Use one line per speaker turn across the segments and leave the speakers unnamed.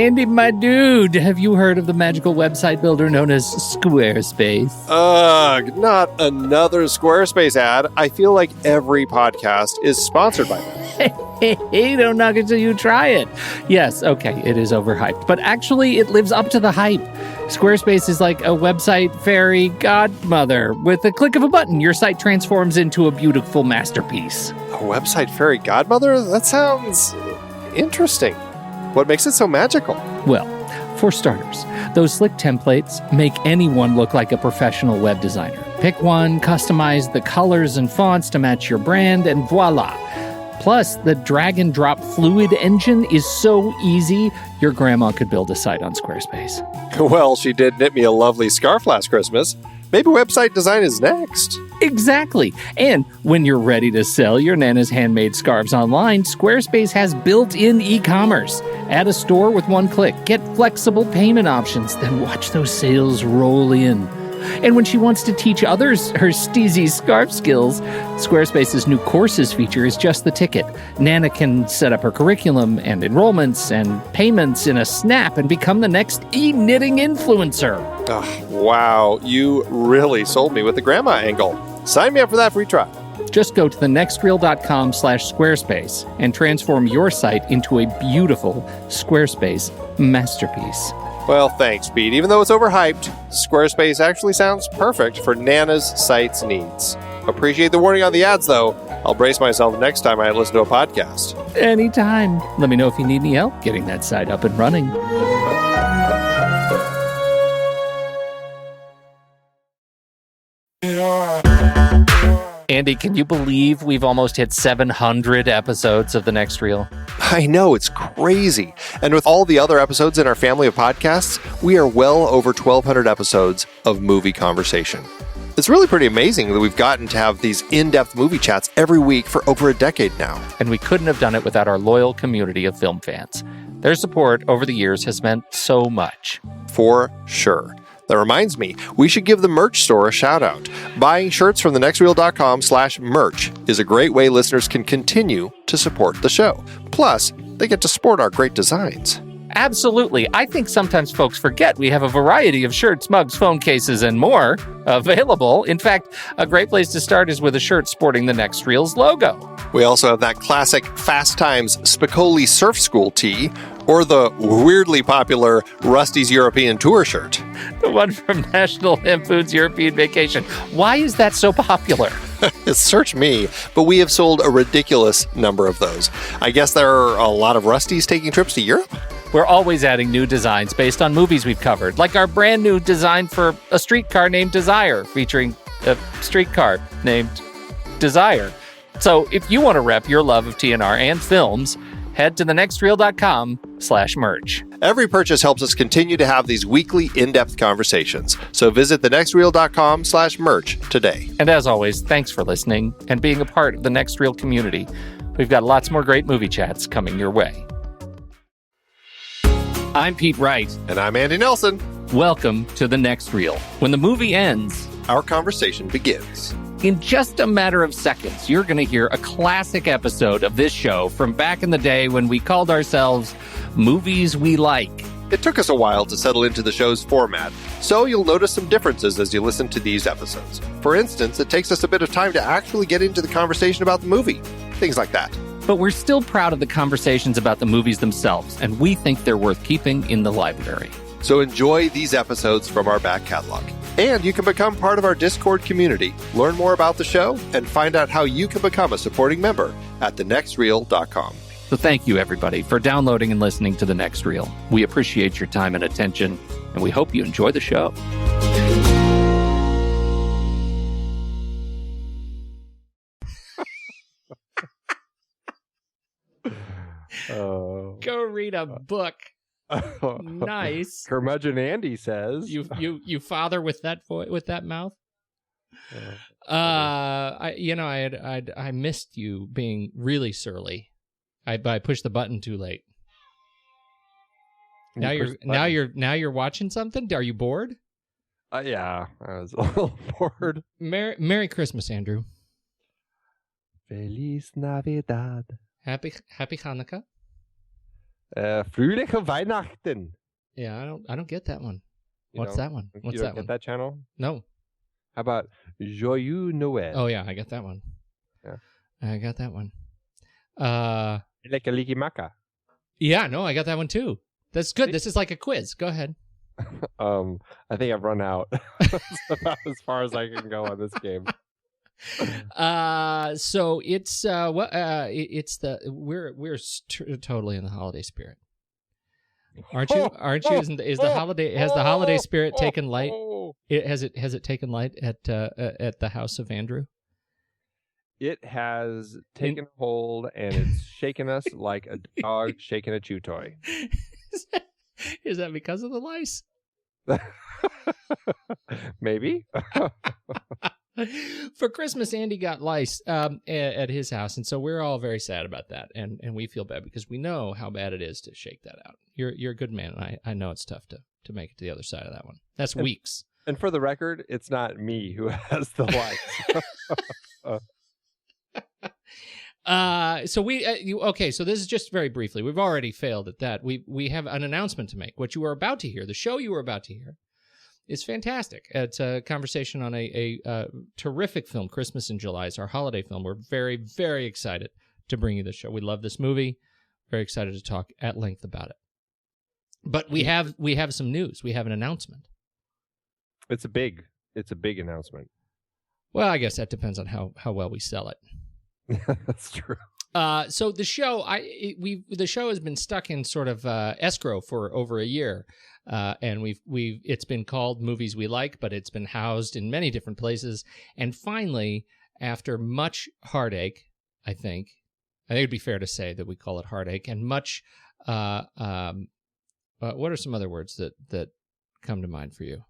Andy, my dude, have you heard of the magical website builder known as Squarespace?
Ugh, not another Squarespace ad. I feel like every podcast is sponsored by them.
Hey, don't knock it till you try it. Yes, okay, it is overhyped, but actually it lives up to the hype. Squarespace is like a website fairy godmother. With a click of a button, your site transforms into a beautiful masterpiece.
A website fairy godmother? That sounds interesting. What makes it so magical?
Well, for starters, those slick templates make anyone look like a professional web designer. Pick one, customize the colors and fonts to match your brand, and voila. Plus, the drag and drop fluid engine is so easy, your grandma could build a site on Squarespace.
Well, she did knit me a lovely scarf last Christmas. Maybe website design is next.
Exactly. And when you're ready to sell your Nana's handmade scarves online, Squarespace has built-in e-commerce. Add a store with one click. Get flexible payment options. Then watch those sales roll in. And when she wants to teach others her steezy scarf skills, Squarespace's new courses feature is just the ticket. Nana can set up her curriculum and enrollments and payments in a snap and become the next e-knitting influencer.
Oh, wow, you really sold me with the grandma angle. Sign me up for that free trial.
Just go to thenextreel.com/Squarespace and transform your site into a beautiful Squarespace masterpiece.
Well, thanks, Pete. Even though it's overhyped, Squarespace actually sounds perfect for Nana's site's needs. Appreciate the warning on the ads, though. I'll brace myself next time I listen to a podcast.
Anytime. Let me know if you need any help getting that site up and running. Andy, can you believe we've almost hit 700 episodes of The Next Reel?
I know, it's crazy. And with all the other episodes in our family of podcasts, we are well over 1,200 episodes of movie conversation. It's really pretty amazing that we've gotten to have these in-depth movie chats every week for over a decade now.
And we couldn't have done it without our loyal community of film fans. Their support over the years has meant so much.
For sure. That reminds me, we should give the merch store a shout out. Buying shirts from thenextreel.com/merch is a great way listeners can continue to support the show. Plus, they get to sport our great designs.
Absolutely. I think sometimes folks forget we have a variety of shirts, mugs, phone cases, and more available. In fact, a great place to start is with a shirt sporting the Next Reel's logo.
We also have that classic Fast Times Spicoli Surf School tee, or the weirdly popular Rusty's European Tour shirt.
The one from National Lampoon's European Vacation. Why is that so popular?
Search me, but we have sold a ridiculous number of those. I guess there are a lot of Rustys taking trips to Europe?
We're always adding new designs based on movies we've covered, like our brand new design for a streetcar named Desire, featuring a streetcar named Desire. So if you want to rep your love of TNR and films, head to thenextreel.com/merch.
Every purchase helps us continue to have these weekly in-depth conversations. So visit thenextreel.com/merch today.
And as always, thanks for listening and being a part of the Next Reel community. We've got lots more great movie chats coming your way. I'm Pete Wright.
And I'm Andy Nelson.
Welcome to The Next Reel. When the movie ends,
our conversation begins.
In just a matter of seconds, you're going to hear a classic episode of this show from back in the day when we called ourselves Movies We Like.
It took us a while to settle into the show's format, so you'll notice some differences as you listen to these episodes. For instance, it takes us a bit of time to actually get into the conversation about the movie. Things like that.
But we're still proud of the conversations about the movies themselves, and we think they're worth keeping in the library.
So enjoy these episodes from our back catalog. And you can become part of our Discord community, learn more about the show, and find out how you can become a supporting member at thenextreel.com.
So thank you, everybody, for downloading and listening to The Next Reel. We appreciate your time and attention, and we hope you enjoy the show. Go read a book. Nice.
Curmudgeon Andy says.
You father with that with that mouth. I missed you being really surly. I pushed the button too late. Now you're watching something. Are you bored?
Yeah, I was a little bored.
Merry Christmas, Andrew.
Feliz Navidad.
Happy Hanukkah.
Fröhliche Weihnachten.
Yeah, I don't get that one.
You
What's
don't-
that one? What's
you don't
that
get
one?
that channel?
No.
How about Joyeux Noël?
Oh yeah, I got that one.
Yeah.
I got that one.
Lekaliki
Yeah, no, I got that one too. That's good. This is like a quiz. Go ahead.
I think I've run out. That's about as far as I can go on this game.
So it's it's the we're totally in the holiday spirit. Aren't you? Aren't you? Is the holiday has the holiday spirit taken light? Has it taken light at the house of Andrew?
It has taken hold and it's shaken us like a dog shaking a chew toy.
Is that because of the lice?
Maybe.
For Christmas, Andy got lice at his house, and so we're all very sad about that, and we feel bad because we know how bad it is to shake that out. You're a good man, and I know it's tough to make it to the other side of that one. That's weeks.
And for the record, it's not me who has the lice.
So this is just very briefly. We've already failed at that. We have an announcement to make. What you are about to hear, the show you are about to hear, is fantastic. It's a conversation on a terrific film. Christmas in July is our holiday film. We're very, very excited to bring you this show. We love this movie. Very excited to talk at length about it. But we have some news. We have an announcement.
It's a big announcement.
Well, I guess that depends on how well we sell it.
That's true.
So the show, the show has been stuck in sort of escrow for over a year, and it's been called Movies We Like, but it's been housed in many different places. And finally, after much heartache, I think it'd be fair to say that we call it heartache, and much. What are some other words that come to mind for you?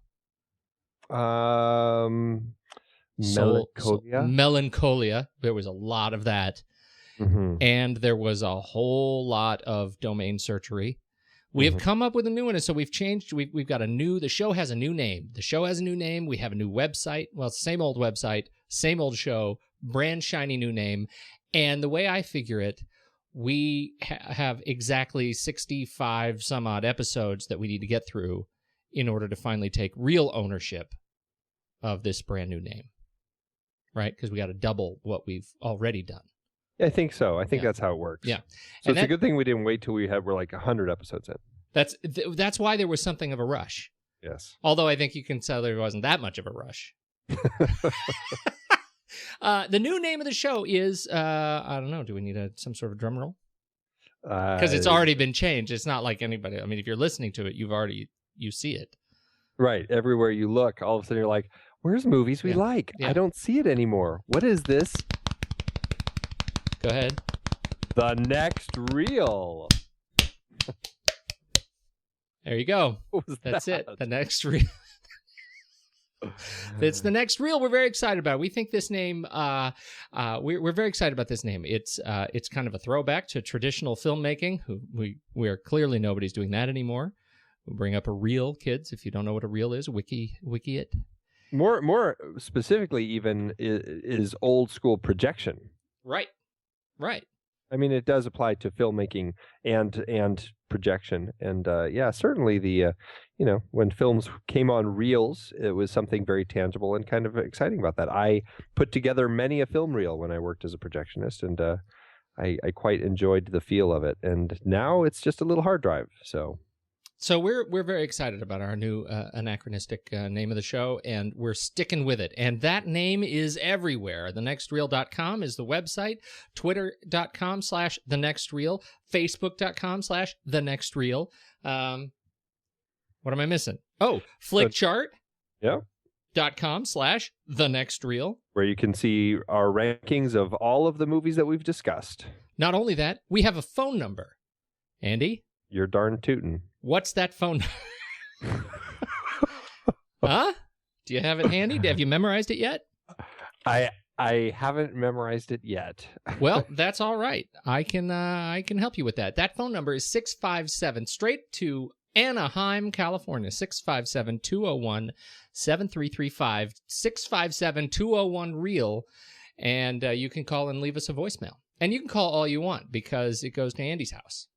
Melancholia.
Melancholia. There was a lot of that.
Mm-hmm.
And there was a whole lot of domain searchery. We have come up with a new one, and so we've changed. We've got the show has a new name. The show has a new name. We have a new website. Well, same old website, same old show, brand shiny new name. And the way I figure it, we have exactly 65 some odd episodes that we need to get through in order to finally take real ownership of this brand new name. Right? Because we got to double what we've already done.
I think so. I think that's how it works.
Yeah.
So it's a good thing we didn't wait till we're like 100 episodes in.
That's why there was something of a rush.
Yes.
Although I think you can tell there wasn't that much of a rush. The new name of the show is, I don't know, do we need some sort of drum roll? Because it's already been changed. It's not like anybody, I mean, if you're listening to it, you see it.
Right. Everywhere you look, all of a sudden you're like, where's Movies We Like?
Yeah.
I don't see it anymore. What is this?
Go ahead.
The Next Reel.
There you go. That's it. The Next Reel. It's The Next Reel. We're very excited about it. We think this name, we're very excited about this name. It's kind of a throwback to traditional filmmaking. We are clearly nobody's doing that anymore. We'll bring up a reel, kids. If you don't know what a reel is, wiki it.
More specifically, even is old school projection.
Right.
I mean, it does apply to filmmaking and projection, and certainly the when films came on reels, it was something very tangible and kind of exciting about that. I put together many a film reel when I worked as a projectionist, and I quite enjoyed the feel of it. And now it's just a little hard drive, So
we're very excited about our new anachronistic name of the show, and we're sticking with it. And that name is everywhere. TheNextReel.com is the website. Twitter.com/TheNextReel. Facebook.com/TheNextReel. What am I missing? Oh, Flickchart.
Yeah.
.com/TheNextReel.
Where you can see our rankings of all of the movies that we've discussed.
Not only that, we have a phone number. Andy?
You're darn tootin'.
What's that phone number? Huh? Do you have it handy? Have you memorized it yet?
I haven't memorized it yet.
Well, that's all right. I can help you with that. That phone number is 657, straight to Anaheim, California, 657-201-7335, 657-201-REEL, and you can call and leave us a voicemail. And you can call all you want because it goes to Andy's house.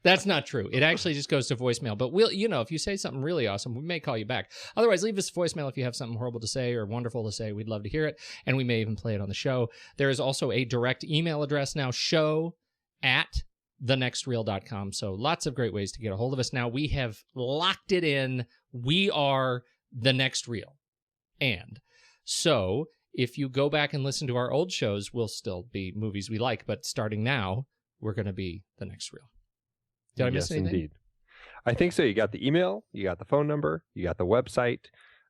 That's not true. It actually just goes to voicemail. But we'll, if you say something really awesome, we may call you back. Otherwise, leave us a voicemail if you have something horrible to say or wonderful to say. We'd love to hear it, and we may even play it on the show. There is also a direct email address now, show@thenextreel.com. So lots of great ways to get a hold of us. Now we have locked it in. We are The Next Reel. And so if you go back and listen to our old shows, we'll still be movies we like. But starting now, we're going to be The Next Reel. Did I miss anything? Yes,
indeed. I think so. You got the email, you got the phone number, you got the website,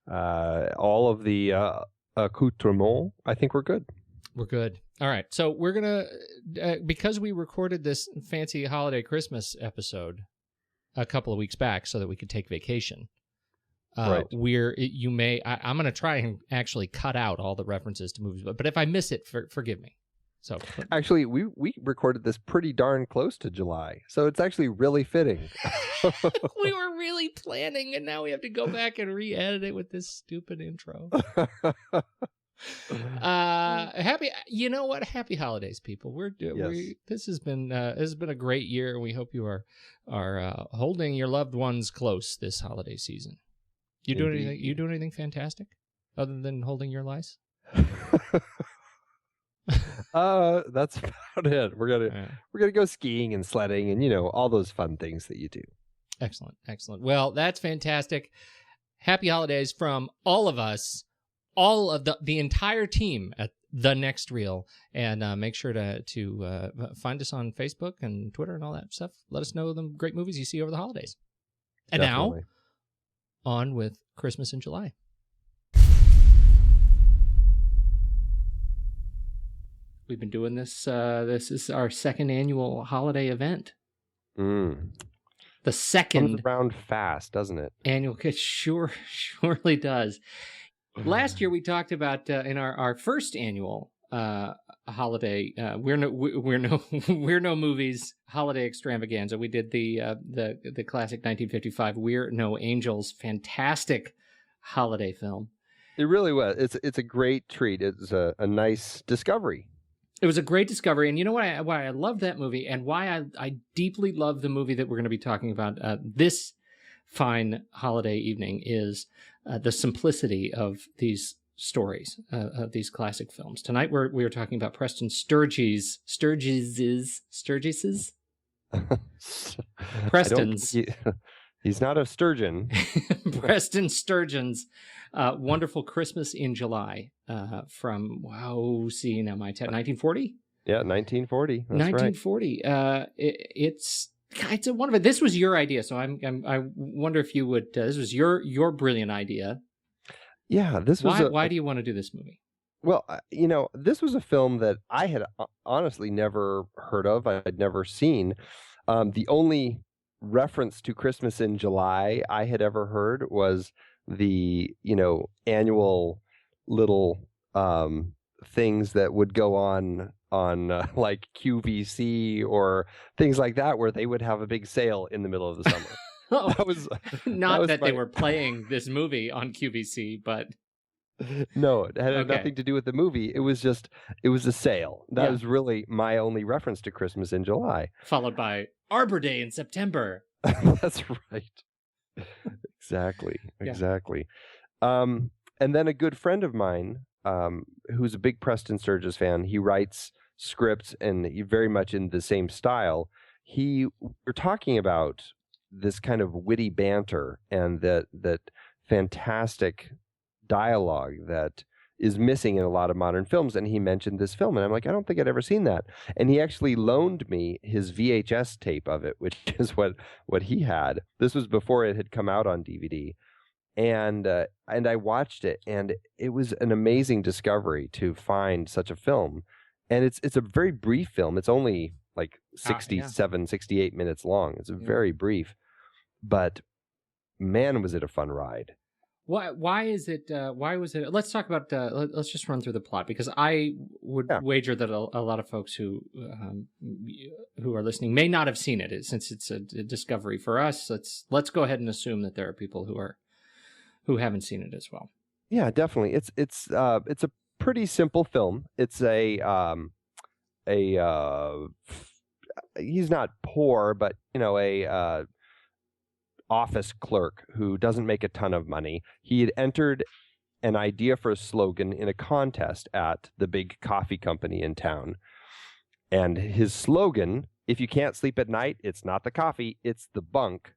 all of the accoutrements. I think we're good.
We're good. All right. So we're going to, because we recorded this fancy holiday Christmas episode a couple of weeks back so that we could take vacation.
Right.
I'm going to try and actually cut out all the references to movies, but if I miss it, forgive me. So
actually, we recorded this pretty darn close to July, so it's actually really fitting.
We were really planning, and now we have to go back and re-edit it with this stupid intro. Happy holidays, people. This has been a great year, and we hope you are holding your loved ones close this holiday season. You doing anything fantastic other than holding your lice?
That's about it. We're gonna go skiing and sledding and all those fun things that you do.
Excellent. Well, that's fantastic. Happy holidays from all of us, all of the entire team at The Next Reel, and make sure to find us on Facebook and Twitter and all that stuff. Let us know the great movies you see over the holidays. And
Definitely.
Now, on with Christmas in July. We've been doing this. This is our second annual holiday event. The second.
Comes around fast, doesn't it?
Annual. It surely does. Last year we talked about in our first annual holiday. We're no movies holiday extravaganza. We did the classic 1955 We're No Angels, fantastic holiday film.
It really was. It's a great treat. It's a nice discovery.
It was a great discovery, and you know why I love that movie, and why I deeply love the movie that we're going to be talking about this fine holiday evening is the simplicity of these stories, of these classic films. Tonight we are talking about Preston Sturges. Preston's.
He's not a sturgeon.
Preston Sturgeon's Wonderful Christmas in July from, 1940?
Yeah, 1940. That's
1940. Right. It's a wonderful. This was your idea, so I wonder if you would. This was your brilliant idea.
Yeah, this was.
Why do you want to do this movie?
Well, this was a film that I had honestly never heard of. I had never seen. The only reference to Christmas in July I had ever heard was the annual little things that would go on like QVC or things like that, where they would have a big sale in the middle of the summer.
That was not that they were playing this movie on QVC, but
no, it had nothing to do with the movie. It was a sale. That was really my only reference to Christmas in July,
followed by Arbor Day in September.
That's right. Exactly. And then a good friend of mine, who's a big Preston Sturges fan, he writes scripts and he very much in the same style. We're talking about this kind of witty banter and that fantastic dialogue that is missing in a lot of modern films, and he mentioned this film, and I'm like, I don't think I'd ever seen that. And he actually loaned me his VHS tape of it, which is what he had. This was before it had come out on DVD, and I watched it, and it was an amazing discovery to find such a film. And it's a very brief film. It's only like 68 minutes long. It's very brief, but man, was it a fun ride.
Why was it? Let's talk about. Let's just run through the plot, because I would wager that a lot of folks who are listening may not have seen it, since it's a discovery for us. Let's go ahead and assume that there are people who haven't seen it as well.
Yeah, definitely. It's a pretty simple film. It's he's not poor, but a office clerk who doesn't make a ton of money. He had entered an idea for a slogan in a contest at the big coffee company in town. And his slogan, if you can't sleep at night, it's not the coffee, it's the bunk.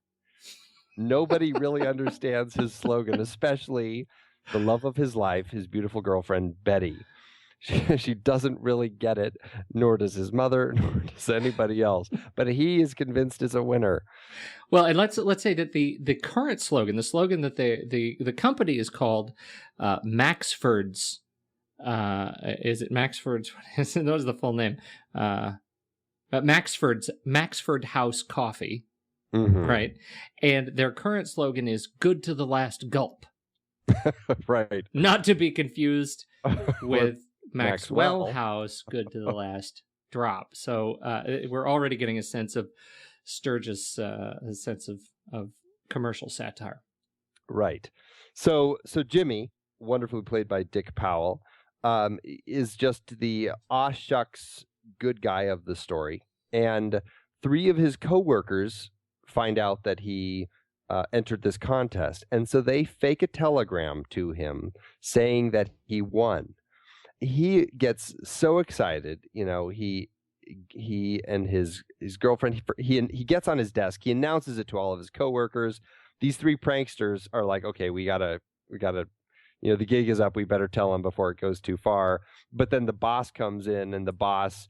Nobody really understands his slogan, especially the love of his life, his beautiful girlfriend, Betty. She doesn't really get it, nor does his mother, nor does anybody else. But he is convinced it's a winner.
Well, and let's say that the current slogan, the slogan that the company is called Maxford's. Is it Maxford's? What is the full name? Maxford House Coffee, right? And their current slogan is "Good to the last gulp."
Right.
Not to be confused with Maxwell House, good to the last drop. So we're already getting a sense of Sturges' a sense of commercial satire.
Right. So Jimmy, wonderfully played by Dick Powell, is just the aw shucks good guy of the story. And 3 of his coworkers find out that he entered this contest. And so they fake a telegram to him saying that he won. He gets so excited, he and his girlfriend, he gets on his desk, he announces it to all of his coworkers. These 3 pranksters are like, okay, we gotta, the gig is up, we better tell him before it goes too far. But then the boss comes in, and the boss,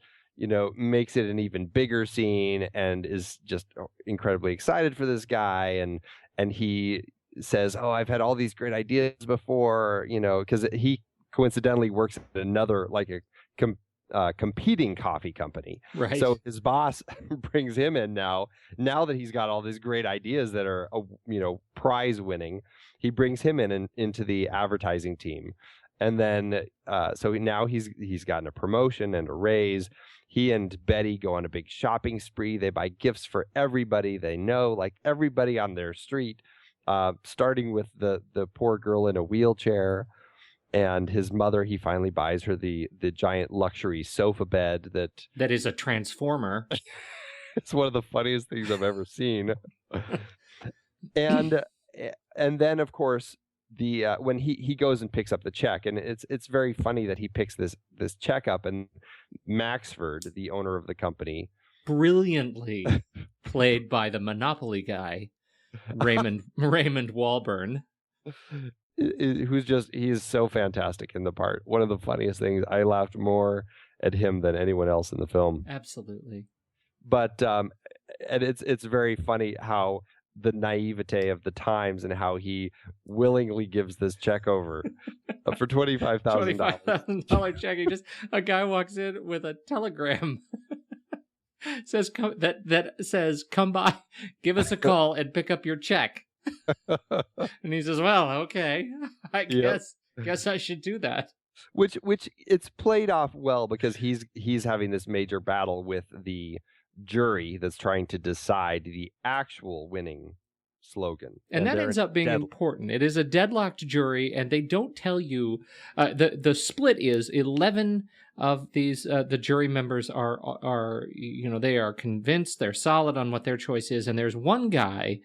makes it an even bigger scene and is just incredibly excited for this guy. And he says, oh, I've had all these great ideas before, because he coincidentally works at another, like a competing coffee company.
Right.
So his boss brings him in now that he's got all these great ideas that are, prize winning. He brings him into the advertising team. And then, so now he's gotten a promotion and a raise. He and Betty go on a big shopping spree. They buy gifts for everybody they know, like everybody on their street, starting with the poor girl in a wheelchair. And his mother, he finally buys her the giant luxury sofa bed that
is a transformer.
It's one of the funniest things I've ever seen. And then, of course, when he goes and picks up the check, and it's very funny that he picks this check up, and Maxford, the owner of the company,
brilliantly played by the Monopoly guy, Raymond Walburn,
he's so fantastic in the part. One of the funniest things. I laughed more at him than anyone else in the film.
Absolutely.
But and it's very funny how the naivete of the times and how he willingly gives this check over for $25,000.
$25,000 check. A guy walks in with a telegram. says that says, "Come by, give us a call, and pick up your check." And he says, "Well, okay, I guess I should do that."
Which it's played off well, because he's having this major battle with the jury that's trying to decide the actual winning slogan,
and that ends up being important. It is a deadlocked jury, and they don't tell you. The split is 11 of these. The jury members are they are convinced, they're solid on what their choice is, and there's one guy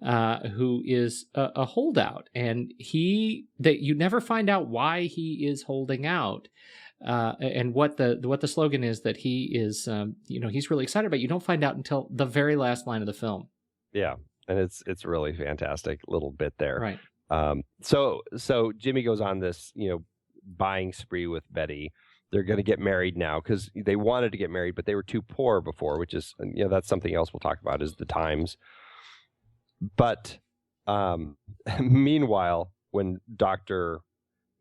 who is a holdout, and you never find out why he is holding out. And what the slogan is that he is, he's really excited about. You don't find out until the very last line of the film.
Yeah, and it's really fantastic little bit there.
Right.
So Jimmy goes on this, buying spree with Betty. They're going to get married now, because they wanted to get married, but they were too poor before, which is, that's something else we'll talk about, is the times. But meanwhile, when Dr.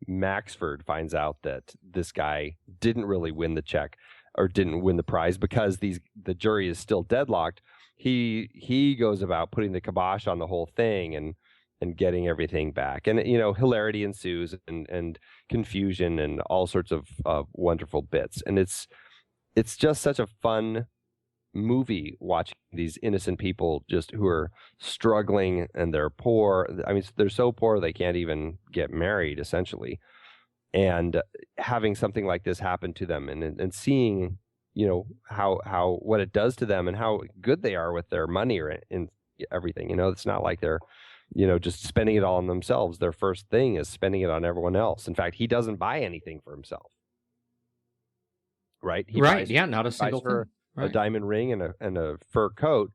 Maxford finds out that this guy didn't really win the check, or didn't win the prize, because the jury is still deadlocked, he goes about putting the kibosh on the whole thing and getting everything back. And hilarity ensues, and confusion, and all sorts of wonderful bits. And it's just such a fun movie, watching these innocent people just who are struggling, and they're poor. I mean, they're so poor they can't even get married, essentially. And having something like this happen to them, and seeing, how what it does to them and how good they are with their money or in everything. It's not like they're just spending it all on themselves. Their first thing is spending it on everyone else. In fact, he doesn't buy anything for himself. Right? He buys,
not a single
buys her
thing. Right.
a diamond ring and a fur coat.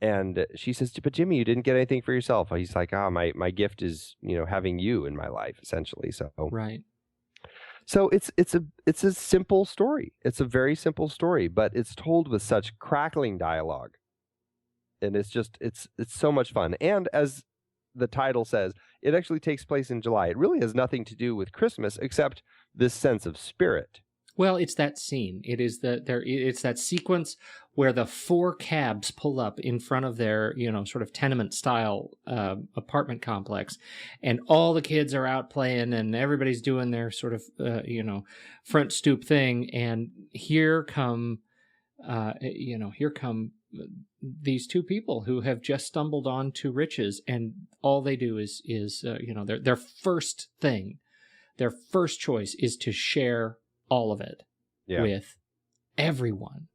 And she says, but Jimmy, you didn't get anything for yourself. He's like, my gift is, having you in my life, essentially. So
right.
So it's a simple story. It's a very simple story, but it's told with such crackling dialogue. And it's so much fun. And as the title says, it actually takes place in July. It really has nothing to do with Christmas except this sense of spirit.
Well, it's that scene. It's that sequence where the 4 cabs pull up in front of their, sort of tenement style apartment complex, and all the kids are out playing, and everybody's doing their sort of, front stoop thing. And here come these 2 people who have just stumbled onto riches, and all they do is their first thing, their first choice is to share all of it with everyone.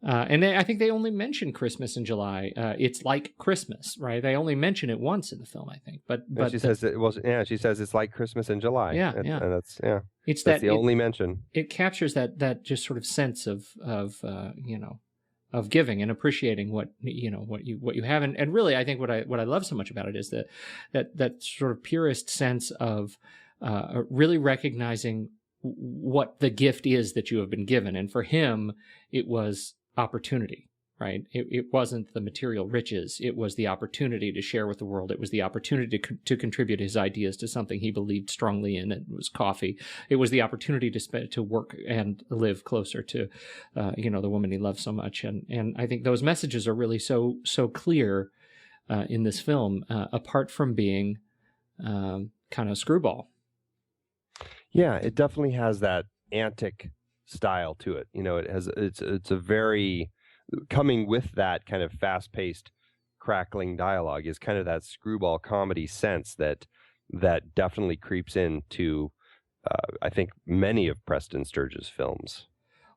And I think they only mention Christmas in July. It's like Christmas, right? They only mention it once in the film, I think. But
she says it was. Yeah, she says it's like Christmas in July.
Yeah,
and that's
It's
that's the only mention.
It captures that just sort of sense of giving and appreciating what you have, and really, I think what I love so much about it is that sort of purest sense of really recognizing what the gift is that you have been given. And for him, it was opportunity, right? It wasn't the material riches. It was the opportunity to share with the world. It was the opportunity to contribute his ideas to something he believed strongly in. It was coffee. It was the opportunity to work and live closer to, the woman he loved so much. And I think those messages are really so clear in this film, apart from being kind of screwball.
Yeah, it definitely has that antic style to it. It's a very, coming with that kind of fast-paced, crackling dialogue is kind of that screwball comedy sense that definitely creeps into, I think, many of Preston Sturges' films.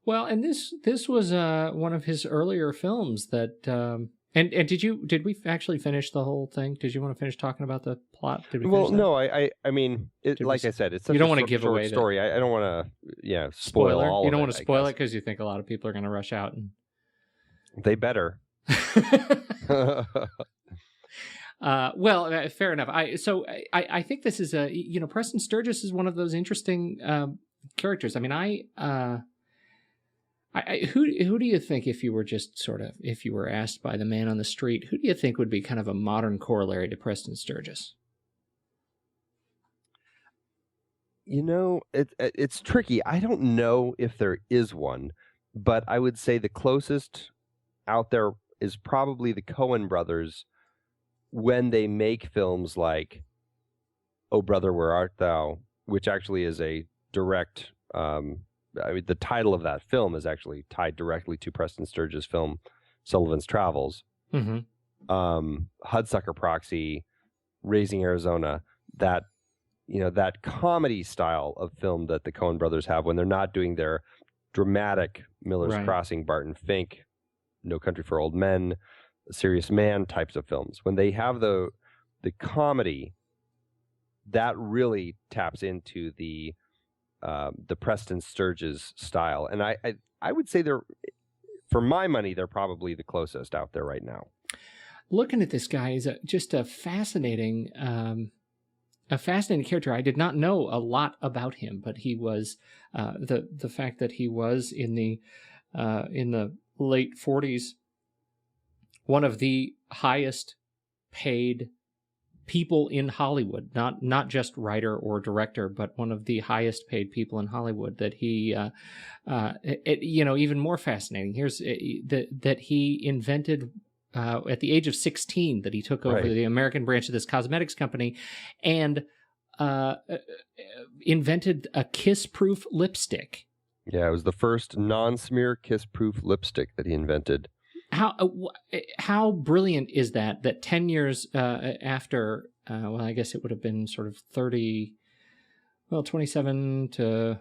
Well, and this was one of his earlier films that. And did we actually finish the whole thing? Did you want to finish talking about the plot?
No, I mean, I said, it's such
you don't
a
want to give
short
away
story. I don't want to, spoil all.
You don't want
to
spoil it because you think a lot of people are going to rush out and.
They better.
Well, fair enough. I think this is Preston Sturges is one of those interesting characters. I mean, who do you think, if you were asked by the man on the street, who do you think would be kind of a modern corollary to Preston Sturges?
It's tricky. I don't know if there is one, but I would say the closest out there is probably the Coen brothers when they make films like Oh Brother, Where Art Thou, which actually is a direct the title of that film is actually tied directly to Preston Sturges' film Sullivan's Travels.
Mm-hmm.
Hudsucker Proxy, Raising Arizona, that comedy style of film that the Coen brothers have when they're not doing their dramatic Miller's Crossing, Barton Fink, No Country for Old Men, Serious Man types of films. When they have the comedy, that really taps into the Preston Sturges style, and I would say for my money, they're probably the closest out there right now.
Looking at this guy is just a fascinating character. I did not know a lot about him, but he was the fact that he was in the late 40s one of the highest paid people in Hollywood, not just writer or director, but one of the highest paid people in Hollywood. That he, even more fascinating. Here's that he invented at the age of 16 that he took over the American branch of this cosmetics company, and invented a kiss-proof lipstick. Yeah,
it was the first non-smear kiss-proof lipstick that he invented.
How brilliant is that 10 years after, I guess it would have been sort of 27 to,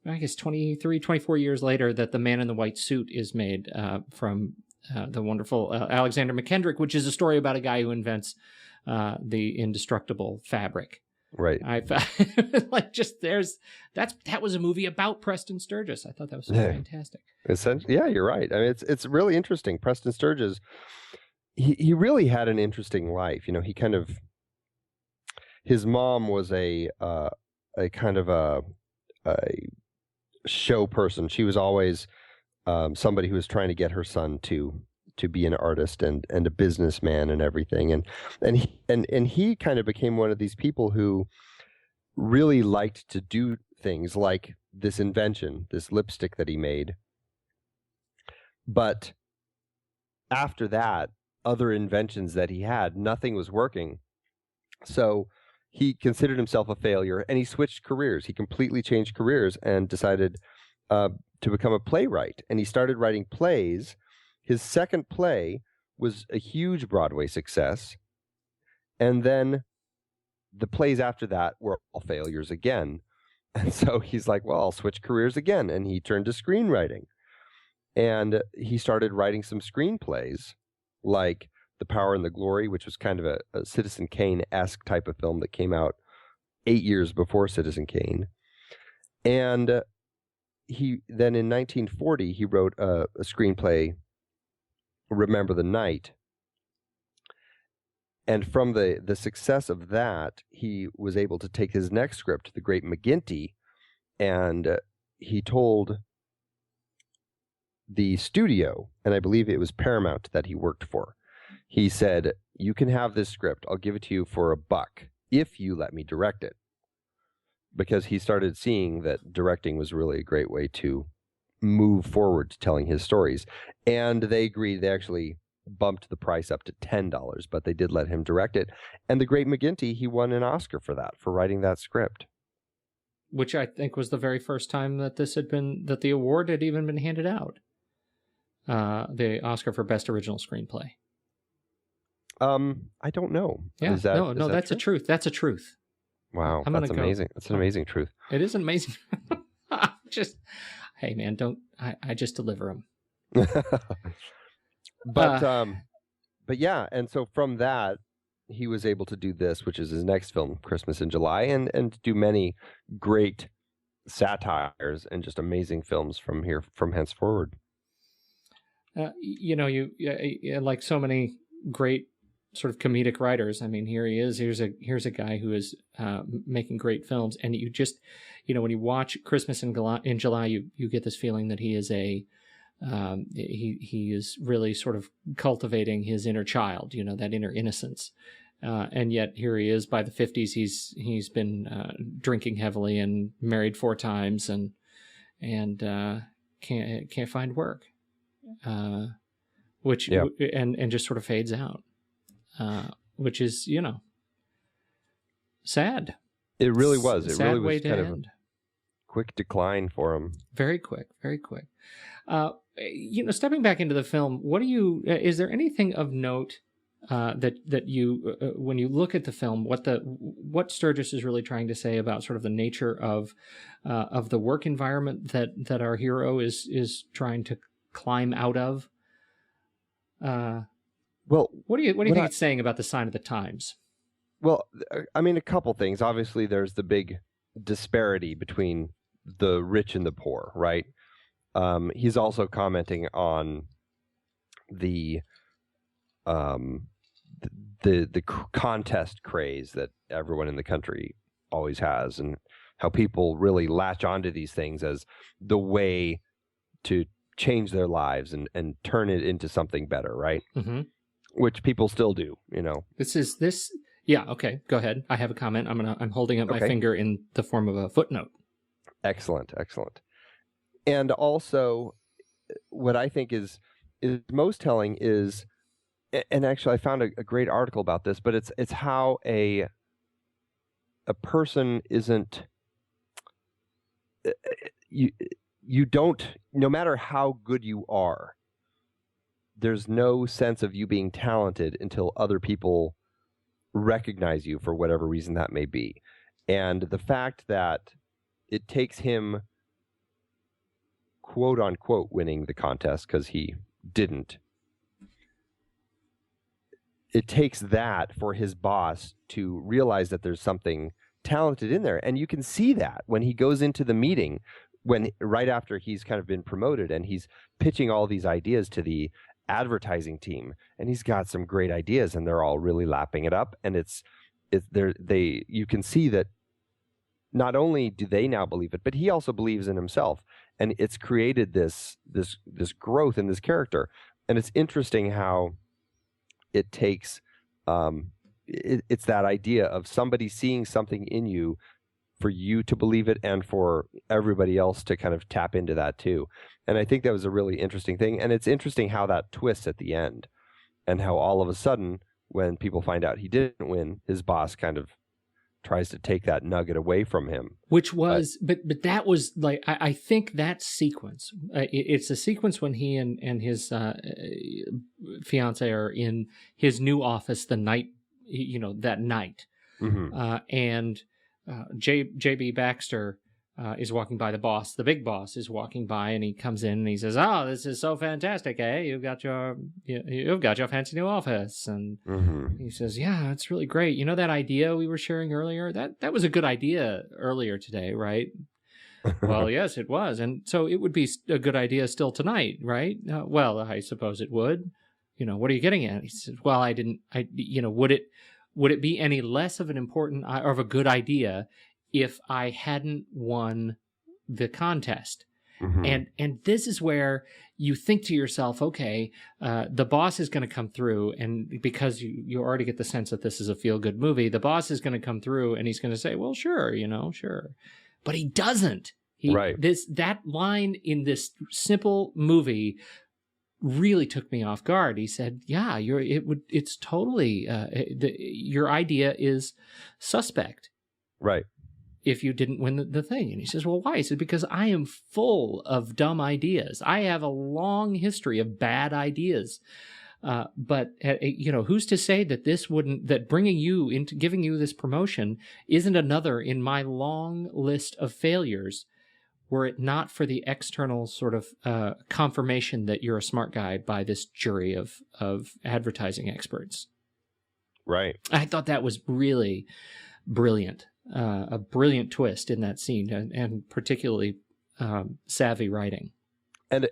I guess 23, 24 years later, that The Man in the White Suit is made from the wonderful Alexander McKendrick, which is a story about a guy who invents the indestructible fabric.
Right.
That was a movie about Preston Sturges. I thought that was fantastic.
Yeah, you're right. I mean, it's really interesting. Preston Sturges, he really had an interesting life. You know, his mom was a kind of a show person. She was always somebody who was trying to get her son to be an artist and a businessman and everything. And he kind of became one of these people who really liked to do things like this invention, this lipstick that he made. But after that, other inventions that he had, nothing was working. So he considered himself a failure, and he switched careers. He completely changed careers and decided to become a playwright. And he started writing plays. His second play was a huge Broadway success. And then the plays after that were all failures again. And so he's like, well, I'll switch careers again. And he turned to screenwriting. And he started writing some screenplays like The Power and the Glory, which was kind of a Citizen Kane-esque type of film that came out 8 years before Citizen Kane. And he then in 1940, he wrote a screenplay, Remember the Night. And from the success of that, he was able to take his next script, The Great McGinty, and he told the studio, and I believe it was Paramount that he worked for, he said, you can have this script. I'll give it to you for $1 if you let me direct it. Because he started seeing that directing was really a great way to move forward to telling his stories. And they agreed. They actually bumped the price up to $10, but they did let him direct it. And The Great McGinty, he won an Oscar for that, for writing that script.
Which I think was the very first time that that the award had even been handed out. The Oscar for Best Original Screenplay.
I don't know.
Yeah, that's a truth. That's a truth.
Wow, that's amazing. That's an amazing truth.
It is an amazing. Hey man, I just deliver them.
But yeah, and so from that, he was able to do this, which is his next film, Christmas in July, and do many great satires and just amazing films from henceforward.
You like so many great sort of comedic writers. I mean, here he is. Here's a guy who is making great films, and you just, when you watch Christmas in July, you get this feeling that he is he is really sort of cultivating his inner child, that inner innocence. And yet here he is by the 50s. He's been drinking heavily and married 4 times and can't find work, and just sort of fades out. Which is, sad.
It really was. It really was kind of
end.
A quick decline for him.
Very quick, very quick. Stepping back into the film, is there anything of note that you, when you look at the film, what Sturges is really trying to say about sort of the nature of the work environment that our hero is trying to climb out of?
Well,
what do you think it's saying about the sign of the times?
Well, I mean, a couple things. Obviously, there's the big disparity between the rich and the poor, right? He's also commenting on the contest craze that everyone in the country always has, and how people really latch onto these things as the way to change their lives and turn it into something better, right? Mm-hmm. Which people still do,
Yeah. Okay. Go ahead. I have a comment. I'm holding up my finger in the form of a footnote.
Excellent. And also, what I think is most telling is, and actually I found a great article about this, but it's how a person isn't, you don't, no matter how good you are, there's no sense of you being talented until other people recognize you for whatever reason that may be. And the fact that it takes him quote unquote winning the contest, because he didn't. It takes that for his boss to realize that there's something talented in there. And you can see that when he goes into the meeting, right after he's kind of been promoted, and he's pitching all these ideas to the advertising team, and he's got some great ideas, and they're all really lapping it up. And you can see that not only do they now believe it, but he also believes in himself, and it's created this growth in this character. And it's interesting how it takes it's that idea of somebody seeing something in you for you to believe it, and for everybody else to kind of tap into that too. And I think that was a really interesting thing. And it's interesting how that twists at the end, and how all of a sudden, when people find out he didn't win, his boss kind of tries to take that nugget away from him.
Which was, but that was like, I think that sequence, it's a sequence when he and his fiance are in his new office the night, that night.
Mm-hmm.
And J.B. Baxter is walking by, the big boss is walking by, and he comes in and he says, "Oh, this is so fantastic, eh? You've got your fancy new office." And
mm-hmm.
he says, "Yeah, it's really great. You know that idea we were sharing earlier? That was a good idea earlier today, right?" "Well, yes, it was. And so it would be a good idea still tonight, right?" "Well, I suppose it would. What are you getting at?" He says, "Well, would it be any less of an important or of a good idea if I hadn't won the contest?"
Mm-hmm.
And this is where you think to yourself, okay, the boss is going to come through, and because you already get the sense that this is a feel-good movie, the boss is going to come through and he's going to say, "Well, sure, sure." But he doesn't.
Right.
That line in this simple movie really took me off guard. He said, "Yeah, it's totally your idea is suspect."
Right.
"If you didn't win the thing." And he says, "Well, why?" He said, "Because I am full of dumb ideas. I have a long history of bad ideas. But who's to say that that bringing you into giving you this promotion isn't another in my long list of failures, were it not for the external sort of confirmation that you're a smart guy by this jury of advertising experts."
Right.
I thought that was really brilliant. A brilliant twist in that scene, and particularly savvy writing.
And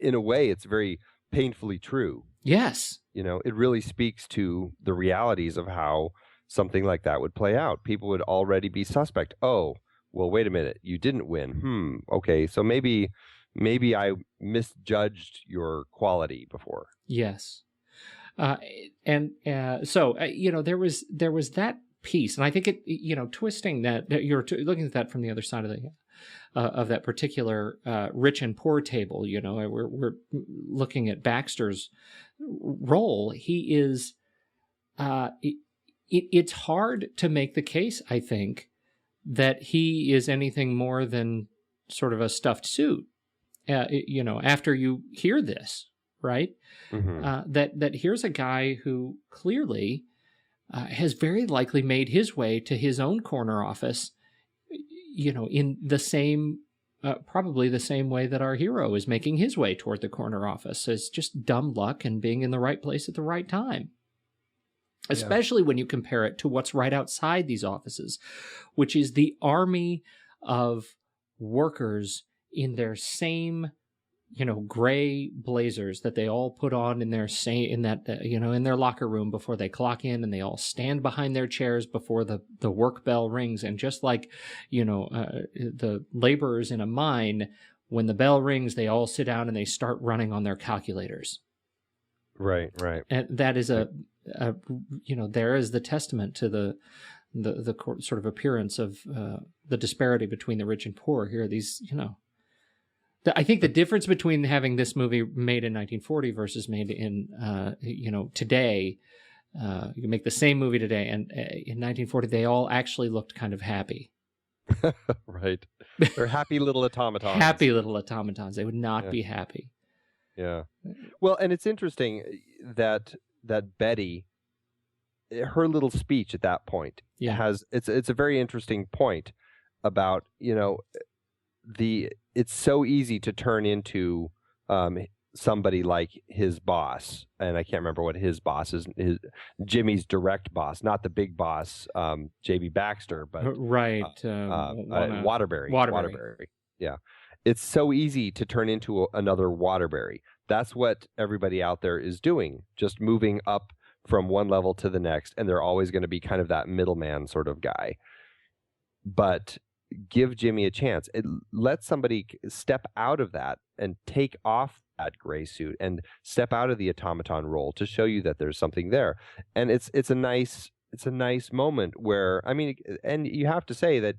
in a way, it's very painfully true.
Yes.
It really speaks to the realities of how something like that would play out. People would already be suspect. "Oh, well, wait a minute, you didn't win. Okay, so maybe I misjudged your quality before."
Yes. So there was that piece, and I think it twisting that you're looking at that from the other side of that particular rich and poor table. We're looking at Baxter's role. He is it's hard to make the case, I think, that he is anything more than sort of a stuffed suit. After you hear this, right?
Mm-hmm.
That here's a guy who clearly has very likely made his way to his own corner office, in the same, probably the same way that our hero is making his way toward the corner office. It's just dumb luck and being in the right place at the right time. Especially when you compare it to what's right outside these offices, which is the army of workers in their same, gray blazers that they all put on in their in their locker room before they clock in, and they all stand behind their chairs before the work bell rings. And just like, the laborers in a mine, when the bell rings, they all sit down and they start running on their calculators.
Right.
And that is there is the testament to the sort of appearance of the disparity between the rich and poor here. These, I think the difference between having this movie made in 1940 versus made in, today, you can make the same movie today, and in 1940 they all actually looked kind of happy.
Right. They're happy little automatons.
Happy little automatons. They would not be happy.
Yeah. Well, and it's interesting that Betty, her little speech at that point, it's a very interesting point about, it's so easy to turn into somebody like his boss, and I can't remember what his boss is. Jimmy's direct boss, not the big boss, J.B. Baxter, but
right,
Waterbury.
Waterbury.
Yeah, it's so easy to turn into another Waterbury. That's what everybody out there is doing, just moving up from one level to the next, and they're always going to be kind of that middleman sort of guy. But give Jimmy a chance. Let somebody step out of that and take off that gray suit and step out of the automaton role to show you that there's something there. And it's a nice moment where, I mean, and you have to say that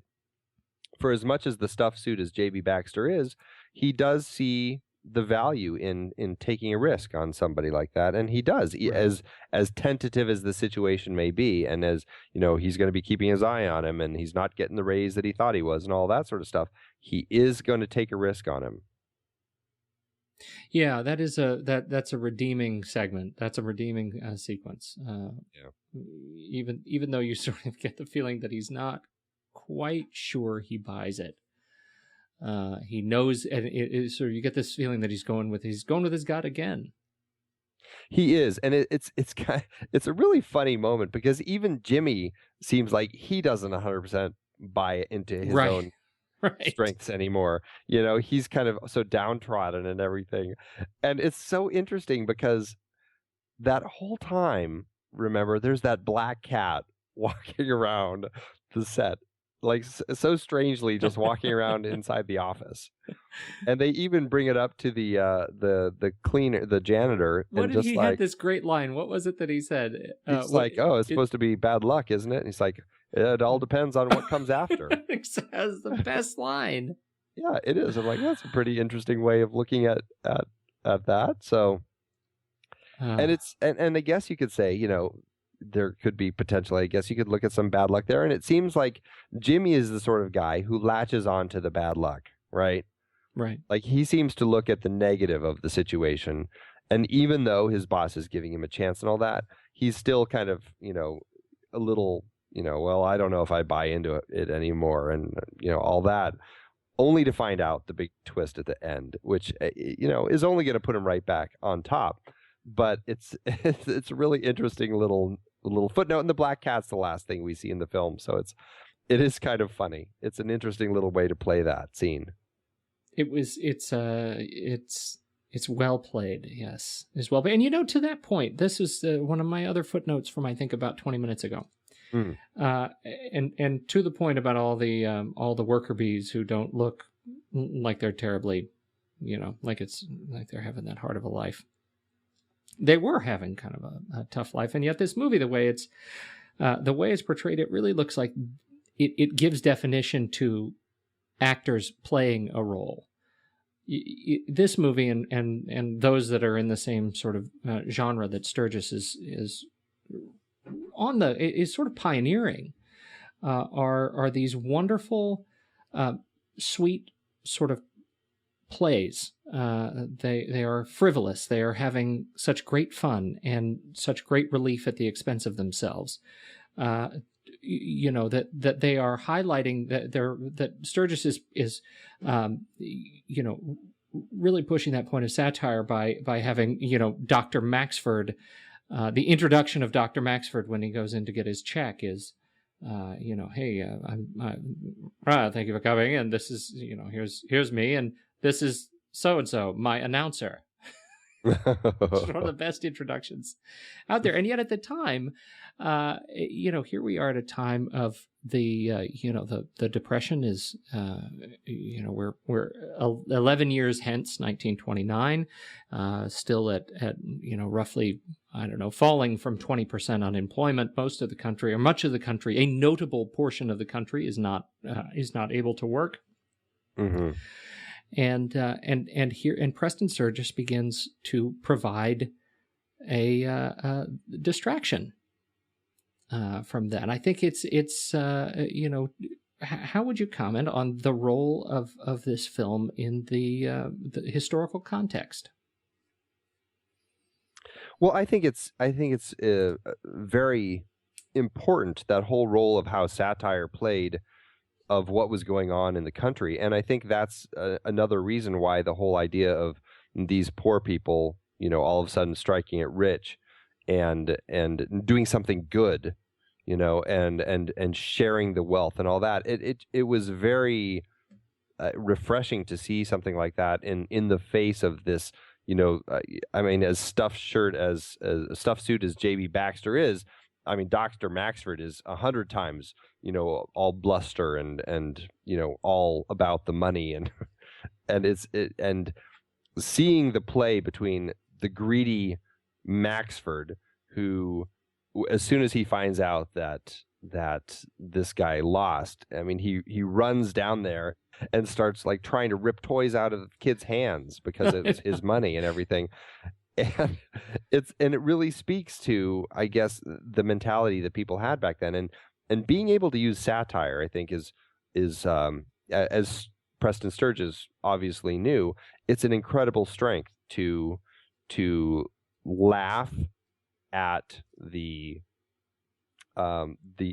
for as much as the stuffed suit as J.B. Baxter is, he does see the value in taking a risk on somebody like that, and he does. Right. As tentative as the situation may be, and as he's going to be keeping his eye on him, and he's not getting the raise that he thought he was, and all that sort of stuff. He is going to take a risk on him.
Yeah, that's a redeeming segment. That's a redeeming sequence. Even though you sort of get the feeling that he's not quite sure he buys it. He knows, and sort of you get this feeling that he's going with his gut again.
He is, and it's a really funny moment because even Jimmy seems like he doesn't 100% buy into his own strengths anymore. He's kind of so downtrodden and everything, and it's so interesting because that whole time, remember, there's that black cat walking around the set. Like so strangely, just walking around inside the office, and they even bring it up to the cleaner, the janitor.
What
and
did
just
he had this great line? What was it that he said?
He's like, "Oh, it's supposed to be bad luck, isn't it?" And he's like, "It all depends on what comes after."
That's the best line.
Yeah, it is. I'm like, that's a pretty interesting way of looking at that. So, and I guess you could say, there could be potentially, I guess you could look at some bad luck there. And it seems like Jimmy is the sort of guy who latches on to the bad luck, right?
Right.
Like he seems to look at the negative of the situation. And even though his boss is giving him a chance and all that, he's still kind of, a little, well, I don't know if I buy into it anymore. And, all that, only to find out the big twist at the end, which, is only going to put him right back on top. But it's a really interesting little footnote, and the black cat's the last thing we see in the film, so it is kind of funny. It's an interesting little way to play that scene.
It's well played. Yes, it's well played. And to that point, this is one of my other footnotes from I think about 20 minutes ago. And to the point about all the worker bees who don't look like they're terribly, like they're having that hard of a life. They were having kind of a tough life, and yet this movie, the way it's portrayed, it really looks like it gives definition to actors playing a role. This movie and those that are in the same sort of genre that Sturges is sort of pioneering are these wonderful, sweet sort of plays. They are frivolous. They are having such great fun and such great relief at the expense of themselves. That they are highlighting that Sturges is really pushing that point of satire by having Dr. Maxford. The introduction of Dr. Maxford when he goes in to get his check is, hey, thank you for coming, and this is here's me, and this is so-and-so, my announcer. It's one of the best introductions out there. And yet at the time, here we are at a time of the Depression is, we're 11 years hence 1929, still at roughly, I don't know, falling from 20% unemployment. Most of the country, or much of the country, a notable portion of the country is not able to work.
Mm-hmm.
And Preston Sturges begins to provide a distraction from that. I think it's how would you comment on the role of this film in the historical context?
Well, I think it's very important, that whole role of how satire played of what was going on in the country. And I think that's another reason why the whole idea of these poor people, all of a sudden striking it rich and doing something good, and sharing the wealth and all that. It was very refreshing to see something like that in the face of this, as stuffed suit as J.B. Baxter is. I mean, Dr. Maxford is 100 times, all bluster and all about the money and and seeing the play between the greedy Maxford, who, as soon as he finds out that this guy lost, I mean, he runs down there and starts like trying to rip toys out of the kids' hands because it was his money and everything. And it really speaks to, I guess, the mentality that people had back then, and being able to use satire, I think, is as Preston Sturges obviously knew, it's an incredible strength to laugh at the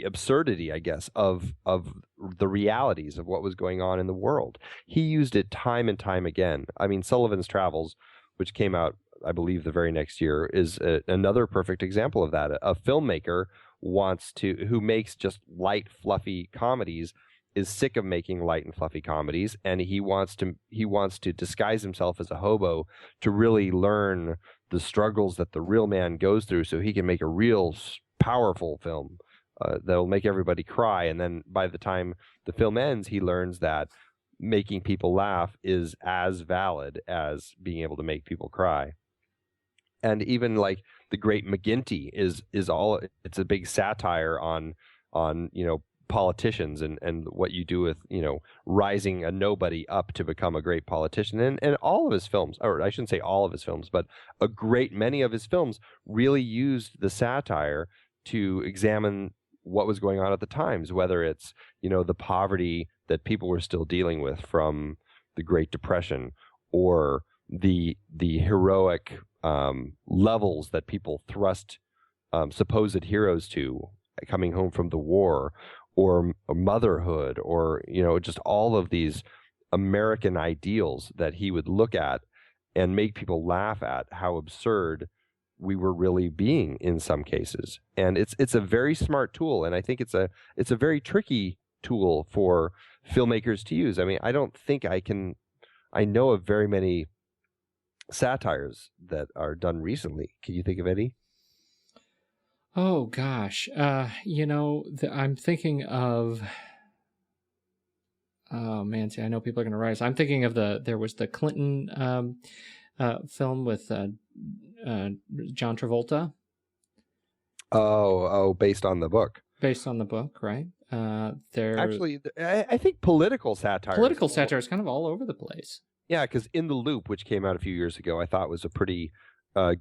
absurdity, I guess, of the realities of what was going on in the world. He used it time and time again. I mean, Sullivan's Travels, which came out, I believe, the very next year, is another perfect example of that. A filmmaker who makes just light, fluffy comedies, is sick of making light and fluffy comedies, and he wants to disguise himself as a hobo to really learn the struggles that the real man goes through, so he can make a real powerful film that'll make everybody cry. And then by the time the film ends, he learns that making people laugh is as valid as being able to make people cry. And even like The Great McGinty it's a big satire on politicians and what you do with rising a nobody up to become a great politician. And all of his films, or I shouldn't say all of his films, but a great many of his films really used the satire to examine what was going on at the times, whether it's the poverty that people were still dealing with from the Great Depression, or the heroic levels that people thrust supposed heroes to coming home from the war, or motherhood, or just all of these American ideals that he would look at and make people laugh at how absurd we were really being in some cases. And it's a very smart tool, and I think it's a very tricky tool for filmmakers to use. I mean, I don't think I know of very many satires that are done recently. Can you think of any?
Oh gosh, I'm thinking of. Oh man, see, I know people are going to rise. I'm thinking of there was the Clinton film with John Travolta.
Oh, based on the book.
Based on the book, right?
Actually, I think political satire.
Political satire is kind of all over the place.
Yeah, because In the Loop, which came out a few years ago, I thought was a pretty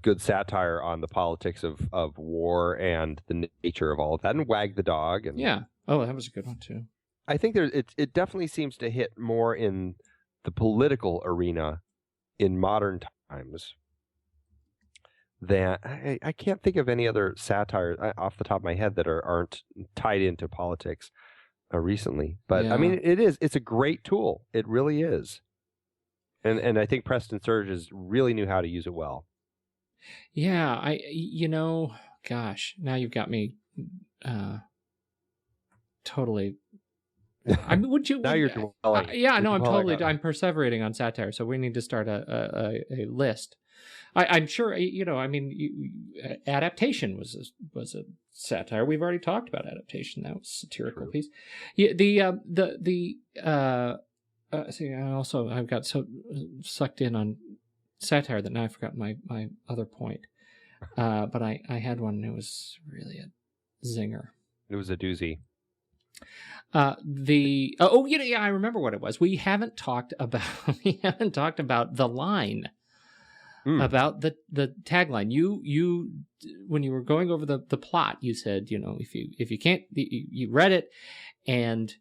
good satire on the politics of war and the nature of all of that, and Wag the Dog. And
yeah. Oh, that was a good one too.
I think it definitely seems to hit more in the political arena in modern times than I can't think of any other satire off the top of my head that aren't tied into politics recently. But yeah. I mean, it's a great tool. It really is. And I think Preston Sturges really knew how to use it well.
Yeah, gosh, now you've got me totally. I mean, would you?
Now you're dwelling.
I'm perseverating on satire. So we need to start a list. I'm sure. Adaptation was a satire. We've already talked about adaptation. That was a satirical piece. Yeah, see, I've got so sucked in on satire that now I forgot my other point. But I had one, and it was really a zinger.
It was a doozy.
I remember what it was. We haven't talked about the line, about the tagline. You when you were going over the plot, you said, if you can't, you read it, and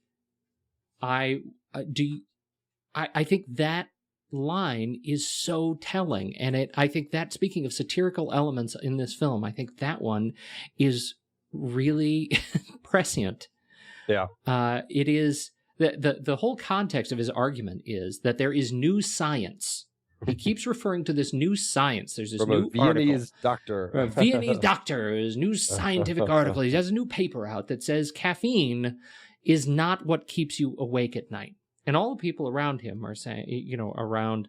I think that line is so telling, and I think that, speaking of satirical elements in this film, I think that one is really prescient.
Yeah.
It is the whole context of his argument is that there is new science. He keeps referring to this new science. There's this
From
new
a Viennese doctor.
A Viennese doctor, his new scientific article. He has a new paper out that says caffeine is not what keeps you awake at night. And all the people around him are saying, around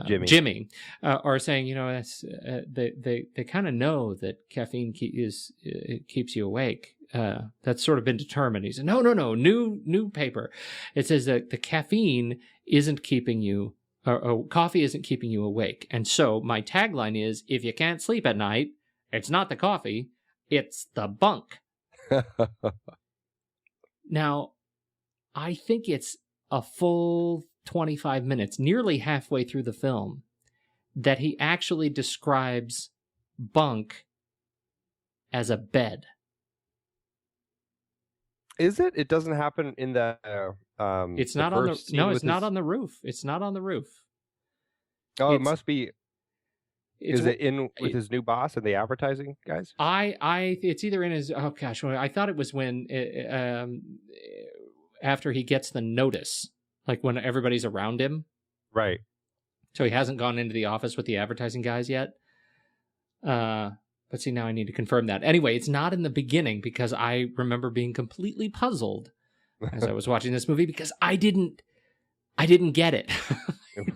Jimmy are saying, that's, they kind of know that caffeine keeps you awake. That's sort of been determined. He said, no, new paper. It says that the caffeine isn't keeping you, or coffee isn't keeping you awake. And so my tagline is, if you can't sleep at night, it's not the coffee, it's the bunk. Now, I think it's a full 25 minutes, nearly halfway through the film, that he actually describes bunk as a bed.
Is it? It doesn't happen in the.
It's not on the. No, it's not on the roof. It's not on the roof.
Oh, it must be. Is it in with his new boss and the advertising guys?
It's either in his. Oh gosh, I thought it was when after he gets the notice, like when everybody's around him.
Right.
So he hasn't gone into the office with the advertising guys yet. But see, now I need to confirm that. Anyway, it's not in the beginning because I remember being completely puzzled as I was watching this movie because I didn't get it.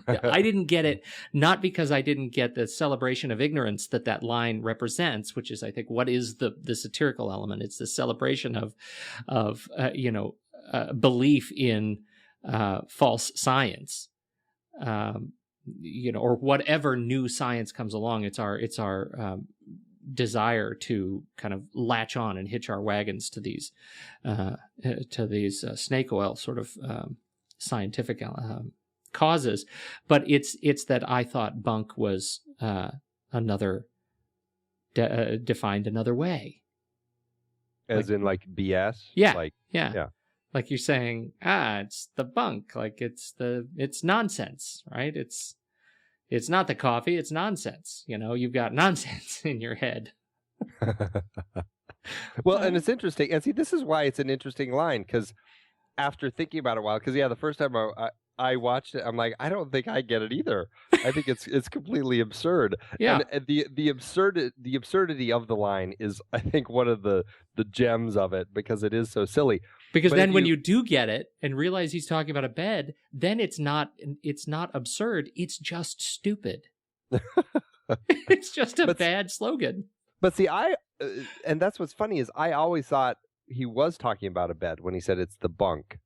I didn't get it, not because I didn't get the celebration of ignorance that line represents, which is, I think, what is the satirical element. It's the celebration of belief in false science, or whatever new science comes along. It's our desire to kind of latch on and hitch our wagons to these snake oil sort of scientific causes. But it's that I thought bunk was another defined another way,
as in like BS.
Yeah, yeah. Like you're saying, it's the bunk. Like it's nonsense, right? It's not the coffee, it's nonsense. You've got nonsense in your head.
Well, and it's interesting. And see, this is why it's an interesting line, because after thinking about it a while, because the first time I watched it, I'm like, I don't think I get it either. I think it's completely absurd.
Yeah.
And the absurdity of the line is, I think, one of the gems of it, because it is so silly.
Because then when you do get it and realize he's talking about a bed, then it's not absurd. It's just stupid. It's just a bad slogan. But
see, and that's what's funny is I always thought he was talking about a bed when he said it's the bunk.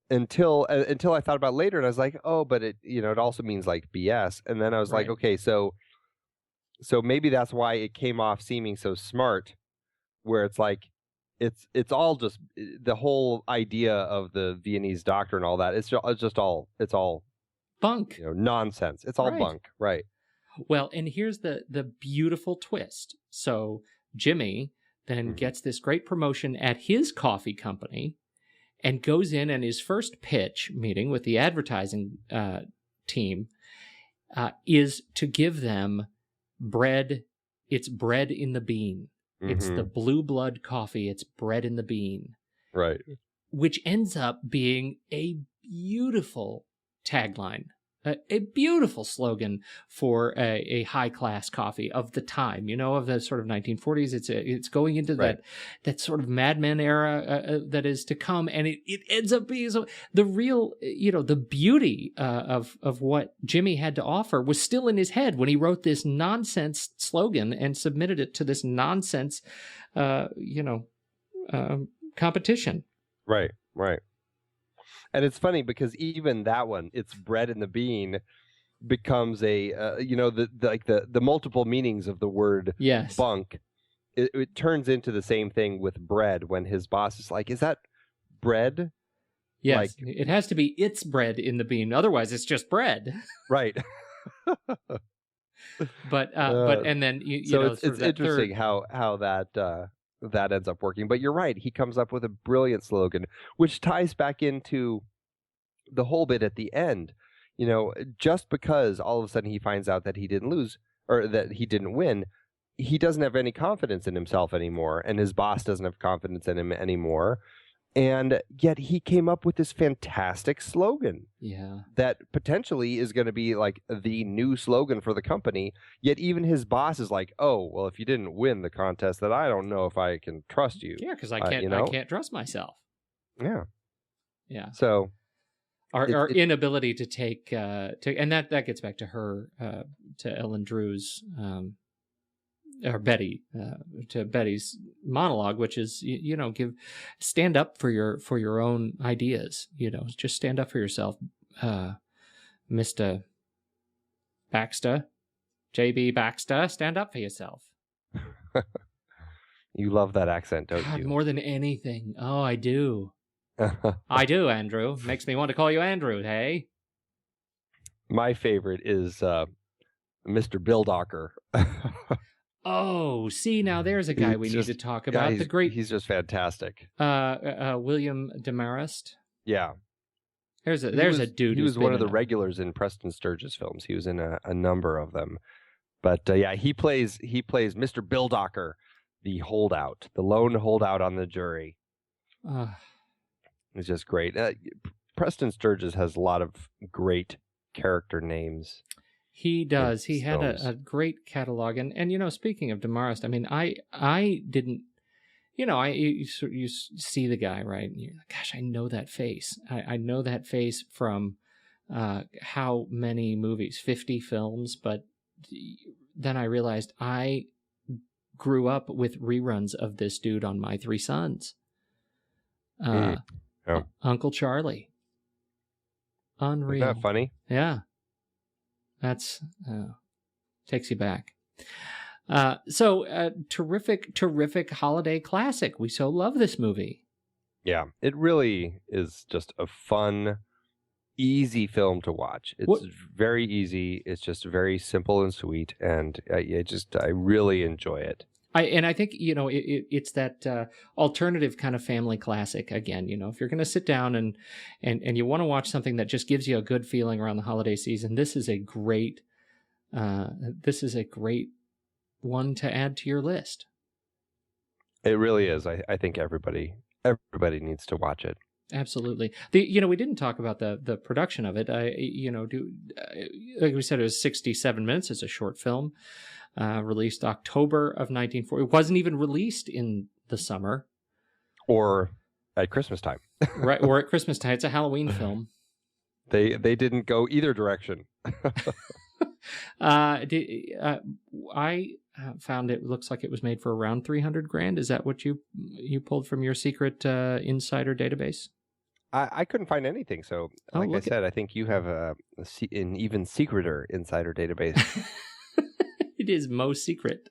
Until I thought about it later, and I was like, oh, but it it also means like BS. And then I was like, okay, so maybe that's why it came off seeming so smart, where it's like it's all just the whole idea of the Viennese doctor and all that. It's all
bunk,
nonsense. It's all bunk, right?
Well, and here's the beautiful twist. So Jimmy then gets this great promotion at his coffee company, and goes in, and his first pitch meeting with the advertising team is to give them bread. It's bread in the bean. It's the blue blood coffee. It's bread in the bean.
Right. Which
ends up being a beautiful tagline, a beautiful slogan for a high-class coffee of the time, of the sort of 1940s. It's going into that sort of Mad Men era that is to come, and it ends up being the real, the beauty of what Jimmy had to offer was still in his head when he wrote this nonsense slogan and submitted it to this nonsense, competition.
Right. And it's funny because even that one, it's bread in the bean, becomes a the multiple meanings of the word bunk. It turns into the same thing with bread when his boss is like, "Is that bread?"
Yes, it has to be. It's bread in the bean, otherwise it's just bread.
Right.
But and then
it's interesting how that ends up working. But you're right. He comes up with a brilliant slogan, which ties back into the whole bit at the end. Just because all of a sudden he finds out that he didn't lose or that he didn't win, he doesn't have any confidence in himself anymore. And his boss doesn't have confidence in him anymore. And yet he came up with this fantastic slogan
Yeah.
that potentially is going to be like the new slogan for the company. Yet even his boss is like, "Oh, well, if you didn't win the contest, then I don't know if I can trust you."
Yeah, because I can't trust myself.
Yeah.
Yeah.
So
our inability to take and that gets back to her to Ellen Drew's or Betty to Betty's monologue, which is stand up for your own ideas. Just stand up for yourself, Mr. Baxter, J.B. Baxter. Stand up for yourself.
You love that accent, don't
God,
you?
more than anything. Oh, I do. I do, Andrew. Makes me want to call you Andrew, hey?
My favorite is Mr. Bill Docker.
Oh, see, now there's a guy we need to talk about.
He's just fantastic.
William Demarest.
Yeah.
There's a dude.
He was one of the regulars in Preston Sturges films. He was in a number of them. But yeah, he plays Mr. Bill Docker, the holdout, the lone holdout on the jury. It's just great. Preston Sturges has a lot of great character names.
He does. He had a great catalog. And speaking of Demarest, I mean, I didn't, you see the guy, right? And you're like, gosh, I know that face. I know that face from how many movies, 50 films. But then I realized I grew up with reruns of this dude on My Three Sons. Uncle Charlie. Unreal.
Isn't that funny?
Yeah. That's takes you back. So terrific holiday classic. We so love this movie.
Yeah, it really is just a fun, easy film to watch. It's very easy. It's just very simple and sweet, and I really enjoy it.
I think it's that alternative kind of family classic again. If you're going to sit down and you want to watch something that just gives you a good feeling around the holiday season, this is a great one to add to your list.
It really is. I think everybody needs to watch it.
Absolutely. We didn't talk about the production of it. Like we said, it was 67 minutes. It's a short film. Released October of 1940. It wasn't even released in the summer.
Or at Christmas time.
Right, or at Christmas time. It's a Halloween film.
They didn't go either direction.
I found it looks like it was made for around $300,000. Is that what you pulled from your secret insider database?
I couldn't find anything. So, like I said, I think you have an even secreter insider database.
It is most secret.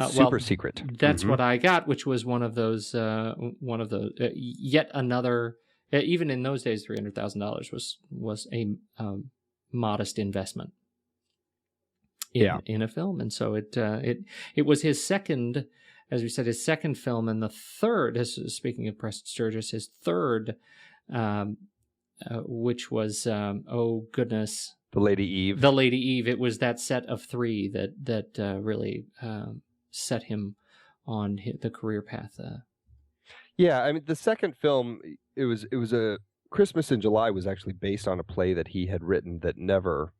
Super secret.
That's what I got, which was one of those, yet another, even in those days, $300,000 was a modest investment in a film. And so it was his second, as we said, his second film, and the third, speaking of Preston Sturges, his third, which was, oh goodness,
The Lady Eve.
The Lady Eve. It was that set of three that really set him on the career path.
Yeah, I mean, the second film, it was a Christmas in July was actually based on a play that he had written that never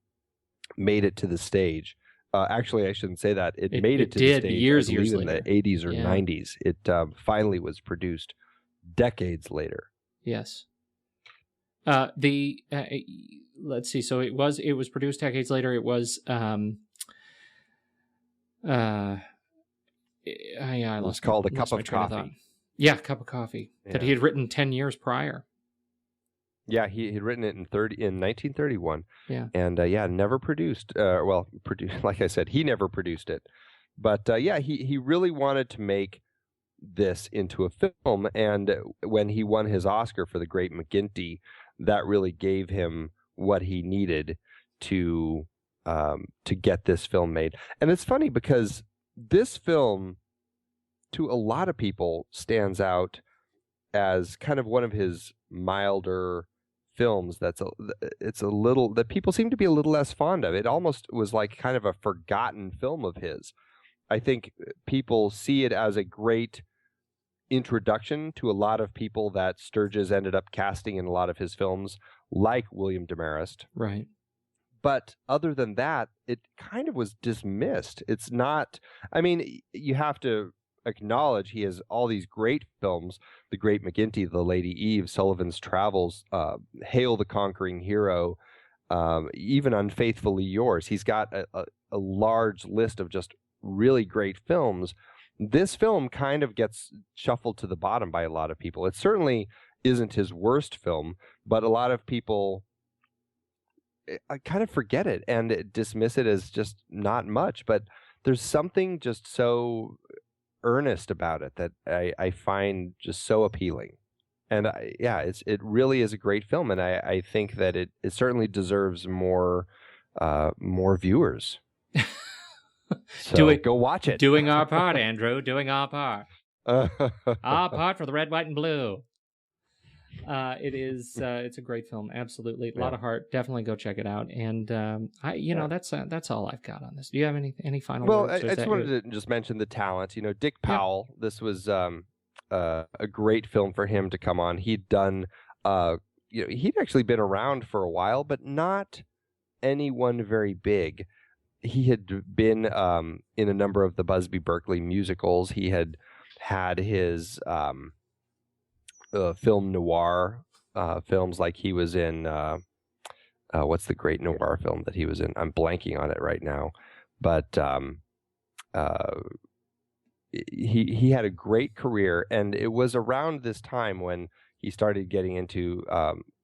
made it to the stage. Actually, I shouldn't say that. It made it to the stage
years
in
later.
the 80s or 90s. It finally was produced decades later.
Yes. Let's see. So it was produced decades later. It was
It was called A Cup of Coffee.
Yeah, Cup of Coffee that he had written 10 years prior.
Yeah, he had written it in 1931.
Yeah,
and never produced. Produced. Like I said, he never produced it. But he really wanted to make this into a film, and when he won his Oscar for The Great McGinty, that really gave him what he needed to get this film made. And it's funny because this film, to a lot of people, stands out as kind of one of his milder films. It's a little that people seem to be a little less fond of. It almost was like kind of a forgotten film of his. I think people see it as a great introduction to a lot of people that Sturges ended up casting in a lot of his films, like William Demarest.
Right.
But other than that, it kind of was dismissed. It's not, I mean, you have to acknowledge he has all these great films: The Great McGinty, The Lady Eve, Sullivan's Travels, Hail the Conquering Hero, even Unfaithfully Yours. He's got a large list of just really great films. This film kind of gets shuffled to the bottom by a lot of people. It certainly isn't his worst film, but a lot of people kind of forget it and dismiss it as just not much. But there's something just so earnest about it that I find just so appealing. And it really is a great film, and I think that it certainly deserves more viewers. So go watch it.
Doing our part, Andrew. Doing our part. Our part for the red, white, and blue. It is. It's a great film. Absolutely, a lot of heart. Definitely go check it out. And that's all I've got on this. Do you have any final words?
Well, I just wanted to just mention the talent. Dick Powell. Yeah. This was a great film for him to come on. He'd done. He'd actually been around for a while, but not anyone very big. He had been in a number of the Busby Berkeley musicals. He had his film noir films, like he was in what's the great noir film that he was in? I'm blanking on it right now, but he had a great career, and it was around this time when he started getting into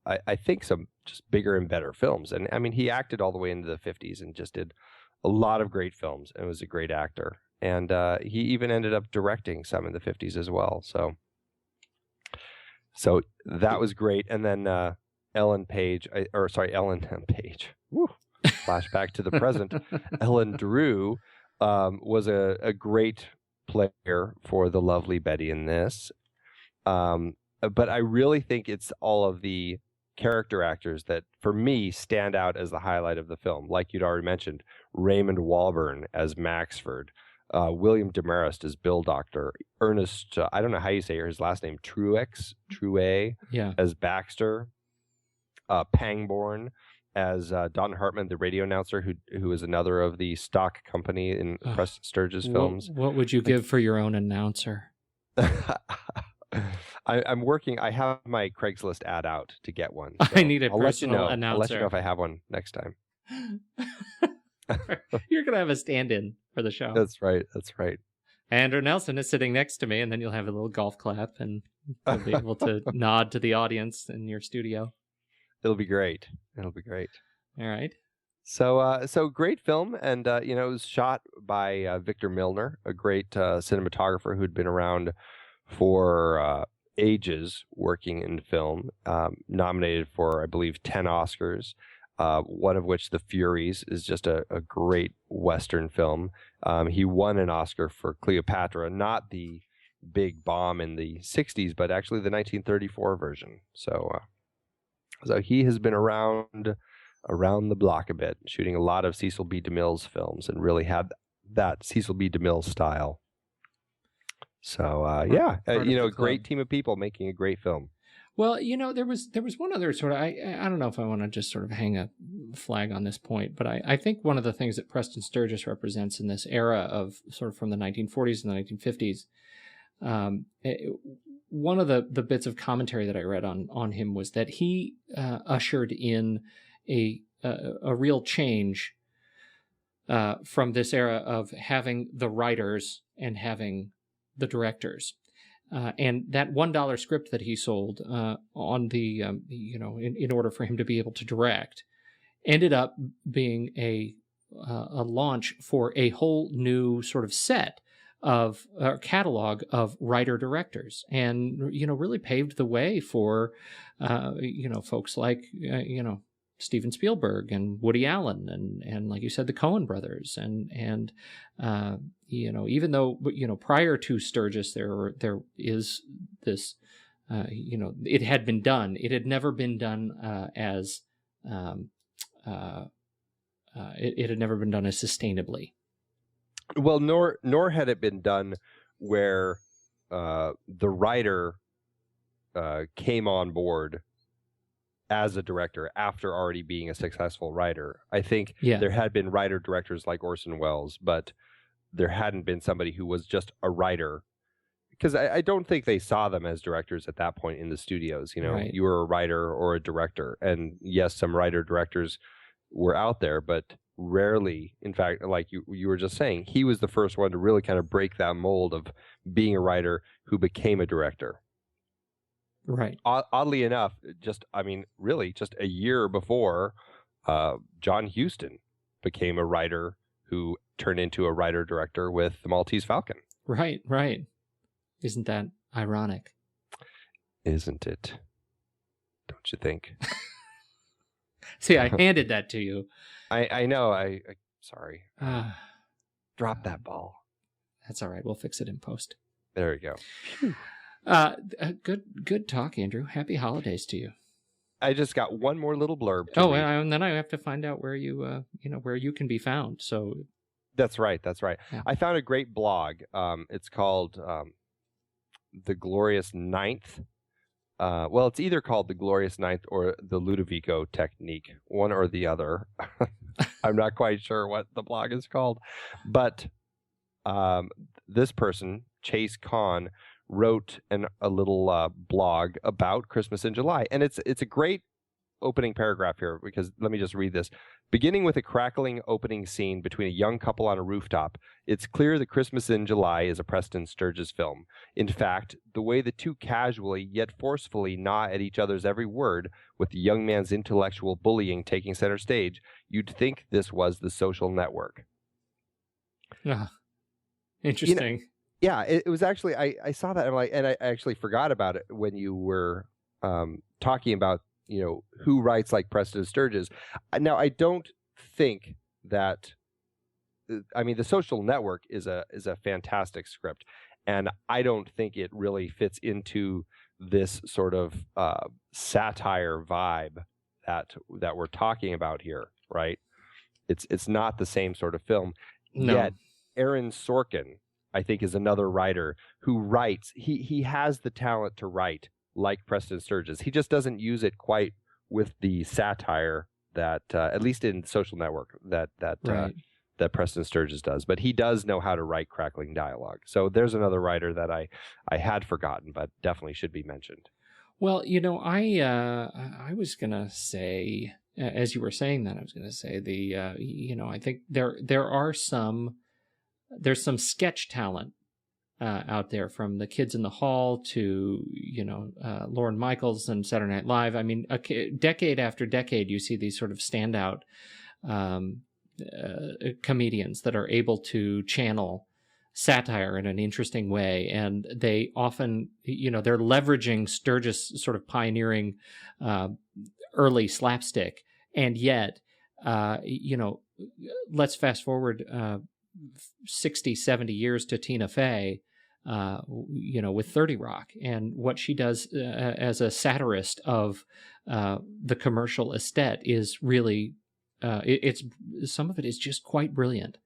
I think some just bigger and better films. And I mean, he acted all the way into the 50s and just did a lot of great films, and was a great actor. And he even ended up directing some in the 50s as well. So that was great. And then Ellen Page. Woo, flashback to the present. Ellen Drew was a great player for the lovely Betty in this. But I really think it's all of the character actors that, for me, stand out as the highlight of the film. Like you'd already mentioned, Raymond Walburn as Maxford, William Demarest as Bill Doctor, Ernest, I don't know how you say his last name, Truet as Baxter, Pangborn as Don Hartman, the radio announcer, who is another of the stock company in Preston Sturges films.
What would you give for your own announcer?
I'm working. I have my Craigslist ad out to get one. So
I need a personal announcer.
I'll let you know if I have one next time.
You're going to have a stand-in for the show.
That's right.
Andrew Nelson is sitting next to me, and then you'll have a little golf clap, and you'll be able to nod to the audience in your studio.
It'll be great. All
right.
So great film, and it was shot by Victor Milner, a great cinematographer who'd been around for ages working in film, nominated for, I believe, 10 Oscars, one of which, The Furies, is just a great Western film. He won an Oscar for Cleopatra, not the big bomb in the 60s, but actually the 1934 version. So he has been around the block a bit, shooting a lot of Cecil B. DeMille's films, and really had that Cecil B. DeMille style. So a great team of people making a great film.
Well, there was one other sort of, I don't know if I want to just sort of hang a flag on this point, but I think one of the things that Preston Sturges represents in this era of sort of from the 1940s and the 1950s, one of the bits of commentary that I read on him was that he ushered in a real change from this era of having the writers and having the directors. And that $1 script that he sold on the, in order for him to be able to direct, ended up being a launch for a whole new sort of set of catalog of writer-directors, and, really paved the way for, folks like, Steven Spielberg and Woody Allen and like you said, the Coen brothers and even though, prior to Sturges, there is this, it had been done. It had never been done as it had never been done as sustainably.
Well, nor had it been done where the writer came on board as a director after already being a successful writer. I think there had been writer-directors like Orson Welles, but there hadn't been somebody who was just a writer. Because I don't think they saw them as directors at that point in the studios. You know,
Right.
You were a writer or a director. And yes, some writer-directors were out there, but rarely, in fact, like you were just saying, he was the first one to really kind of break that mold of being a writer who became a director.
Right.
Oddly enough, really just a year before, John Huston became a writer who turned into a writer-director with The Maltese Falcon.
Right, right. Isn't that ironic?
Isn't it? Don't you think?
See, I handed that to you.
I know. I sorry. Drop that ball.
That's all right. We'll fix it in post.
There you go.
Good talk, Andrew. Happy holidays to you.
I just got one more little blurb.
And then I have to find out where you, where you can be found. So
that's right.
Yeah.
I found a great blog. It's called The Glorious Ninth. Well, it's either called The Glorious Ninth or The Ludovico Technique, one or the other. I'm not quite sure what the blog is called, but this person, Chase Kahn, wrote a little blog about Christmas in July, and it's a great opening paragraph here, because let me just read this. Beginning with a crackling opening scene between a young couple on a rooftop, it's clear that Christmas in July is a Preston Sturges film. In fact, the way the two casually yet forcefully gnaw at each other's every word, with the young man's intellectual bullying taking center stage, you'd think this was The Social Network.
Interesting.
Yeah, it was actually, I saw that, and I actually forgot about it when you were talking about, who writes like Preston Sturges. Now, I don't think that, The Social Network is a fantastic script, and I don't think it really fits into this sort of satire vibe that we're talking about here, right? It's not the same sort of film.
No.
Yet, Aaron Sorkin, I think, is another writer who writes. He has the talent to write like Preston Sturges. He just doesn't use it quite with the satire that, at least in Social Network, that Preston Sturges does. But he does know how to write crackling dialogue. So there's another writer that I had forgotten, but definitely should be mentioned.
Well, I was gonna say, as you were saying that, I was gonna say I think there's some sketch talent out there, from The Kids in the Hall to, Lorne Michaels and Saturday Night Live. I mean, decade after decade, you see these sort of standout comedians that are able to channel satire in an interesting way. And they often, they're leveraging Sturges' sort of pioneering early slapstick. And yet, let's fast forward 60, 70 years to Tina Fey, with 30 Rock, and what she does as a satirist of the commercial aesthete is really, it's some of it is just quite brilliant.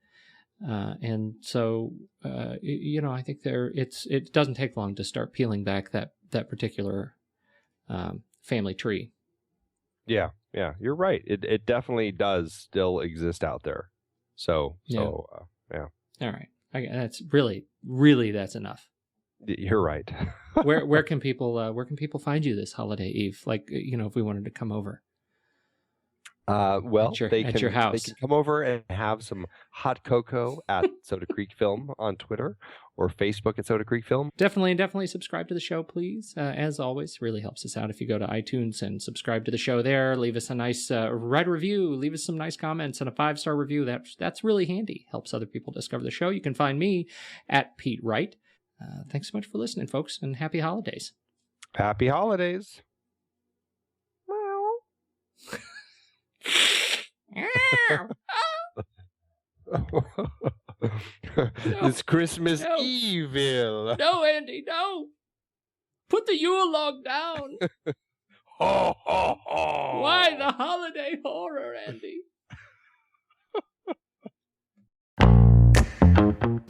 And so, I think it doesn't take long to start peeling back that particular family tree. Yeah,
you're right. It definitely does still exist out there. So.
All right. That's really that's enough.
You're right.
where can people find you this holiday eve? Like, if we wanted to come over.
Well,
at your house.
They can come over and have some hot cocoa at Soda Creek Film on Twitter or Facebook at Soda Creek Film.
Definitely subscribe to the show, please. As always, really helps us out if you go to iTunes and subscribe to the show there. Leave us a nice write a review. Leave us some nice comments and a 5-star review. That's really handy. Helps other people discover the show. You can find me at Pete Wright. Thanks so much for listening, folks, and happy holidays.
Happy holidays. It's Christmas Evil.
No, Andy, no. Put the Yule log down.
Ho, ho, ho.
Why the holiday horror, Andy?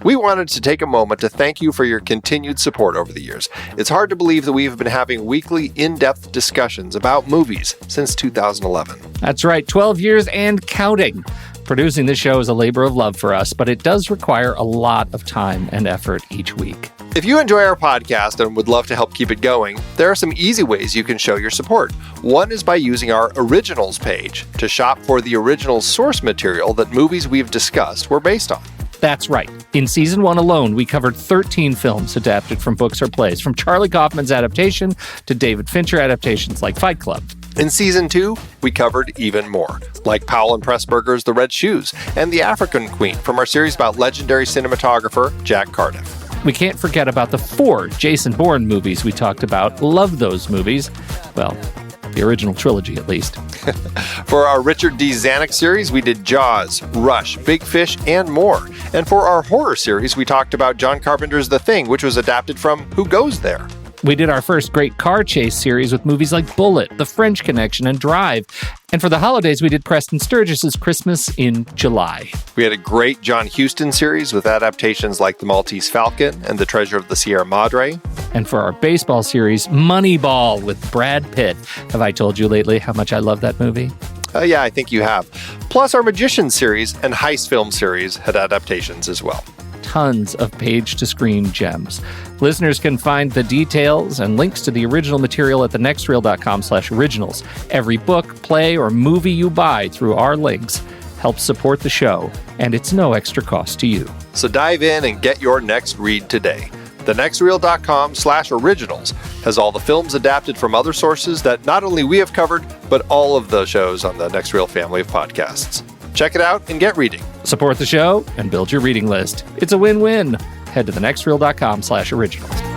We wanted to take a moment to thank you for your continued support over the years. It's hard to believe that we've been having weekly, in-depth discussions about movies since 2011.
That's right, 12 years and counting. Producing this show is a labor of love for us, but it does require a lot of time and effort each week.
If you enjoy our podcast and would love to help keep it going, there are some easy ways you can show your support. One is by using our Originals page to shop for the original source material that movies we've discussed were based on.
That's right. In Season 1 alone, we covered 13 films adapted from books or plays, from Charlie Kaufman's adaptation to David Fincher adaptations like Fight Club.
In Season 2, we covered even more, like Powell and Pressburger's The Red Shoes and The African Queen from our series about legendary cinematographer Jack Cardiff.
We can't forget about the 4 Jason Bourne movies we talked about. Love those movies. Well, the original trilogy, at least.
For our Richard D. Zanuck series, we did Jaws, Rush, Big Fish, and more. And for our horror series, we talked about John Carpenter's The Thing, which was adapted from Who Goes There?
We did our first great car chase series with movies like Bullet, The French Connection, and Drive. And for the holidays, we did Preston Sturges' Christmas in July.
We had a great John Huston series with adaptations like The Maltese Falcon and The Treasure of the Sierra Madre.
And for our baseball series, Moneyball with Brad Pitt. Have I told you lately how much I love that movie?
Yeah, I think you have. Plus, our Magician series and Heist film series had adaptations as well.
Tons of page-to-screen gems. Listeners can find the details and links to the original material at thenextreel.com/originals. Every book, play, or movie you buy through our links helps support the show, and it's no extra cost to you.
So dive in and get your next read today. thenextreel.com/originals has all the films adapted from other sources that not only we have covered, but all of the shows on the Next Reel family of podcasts. Check it out and get reading.
Support the show and build your reading list. It's a win-win. Head to thenextreel.com/originals.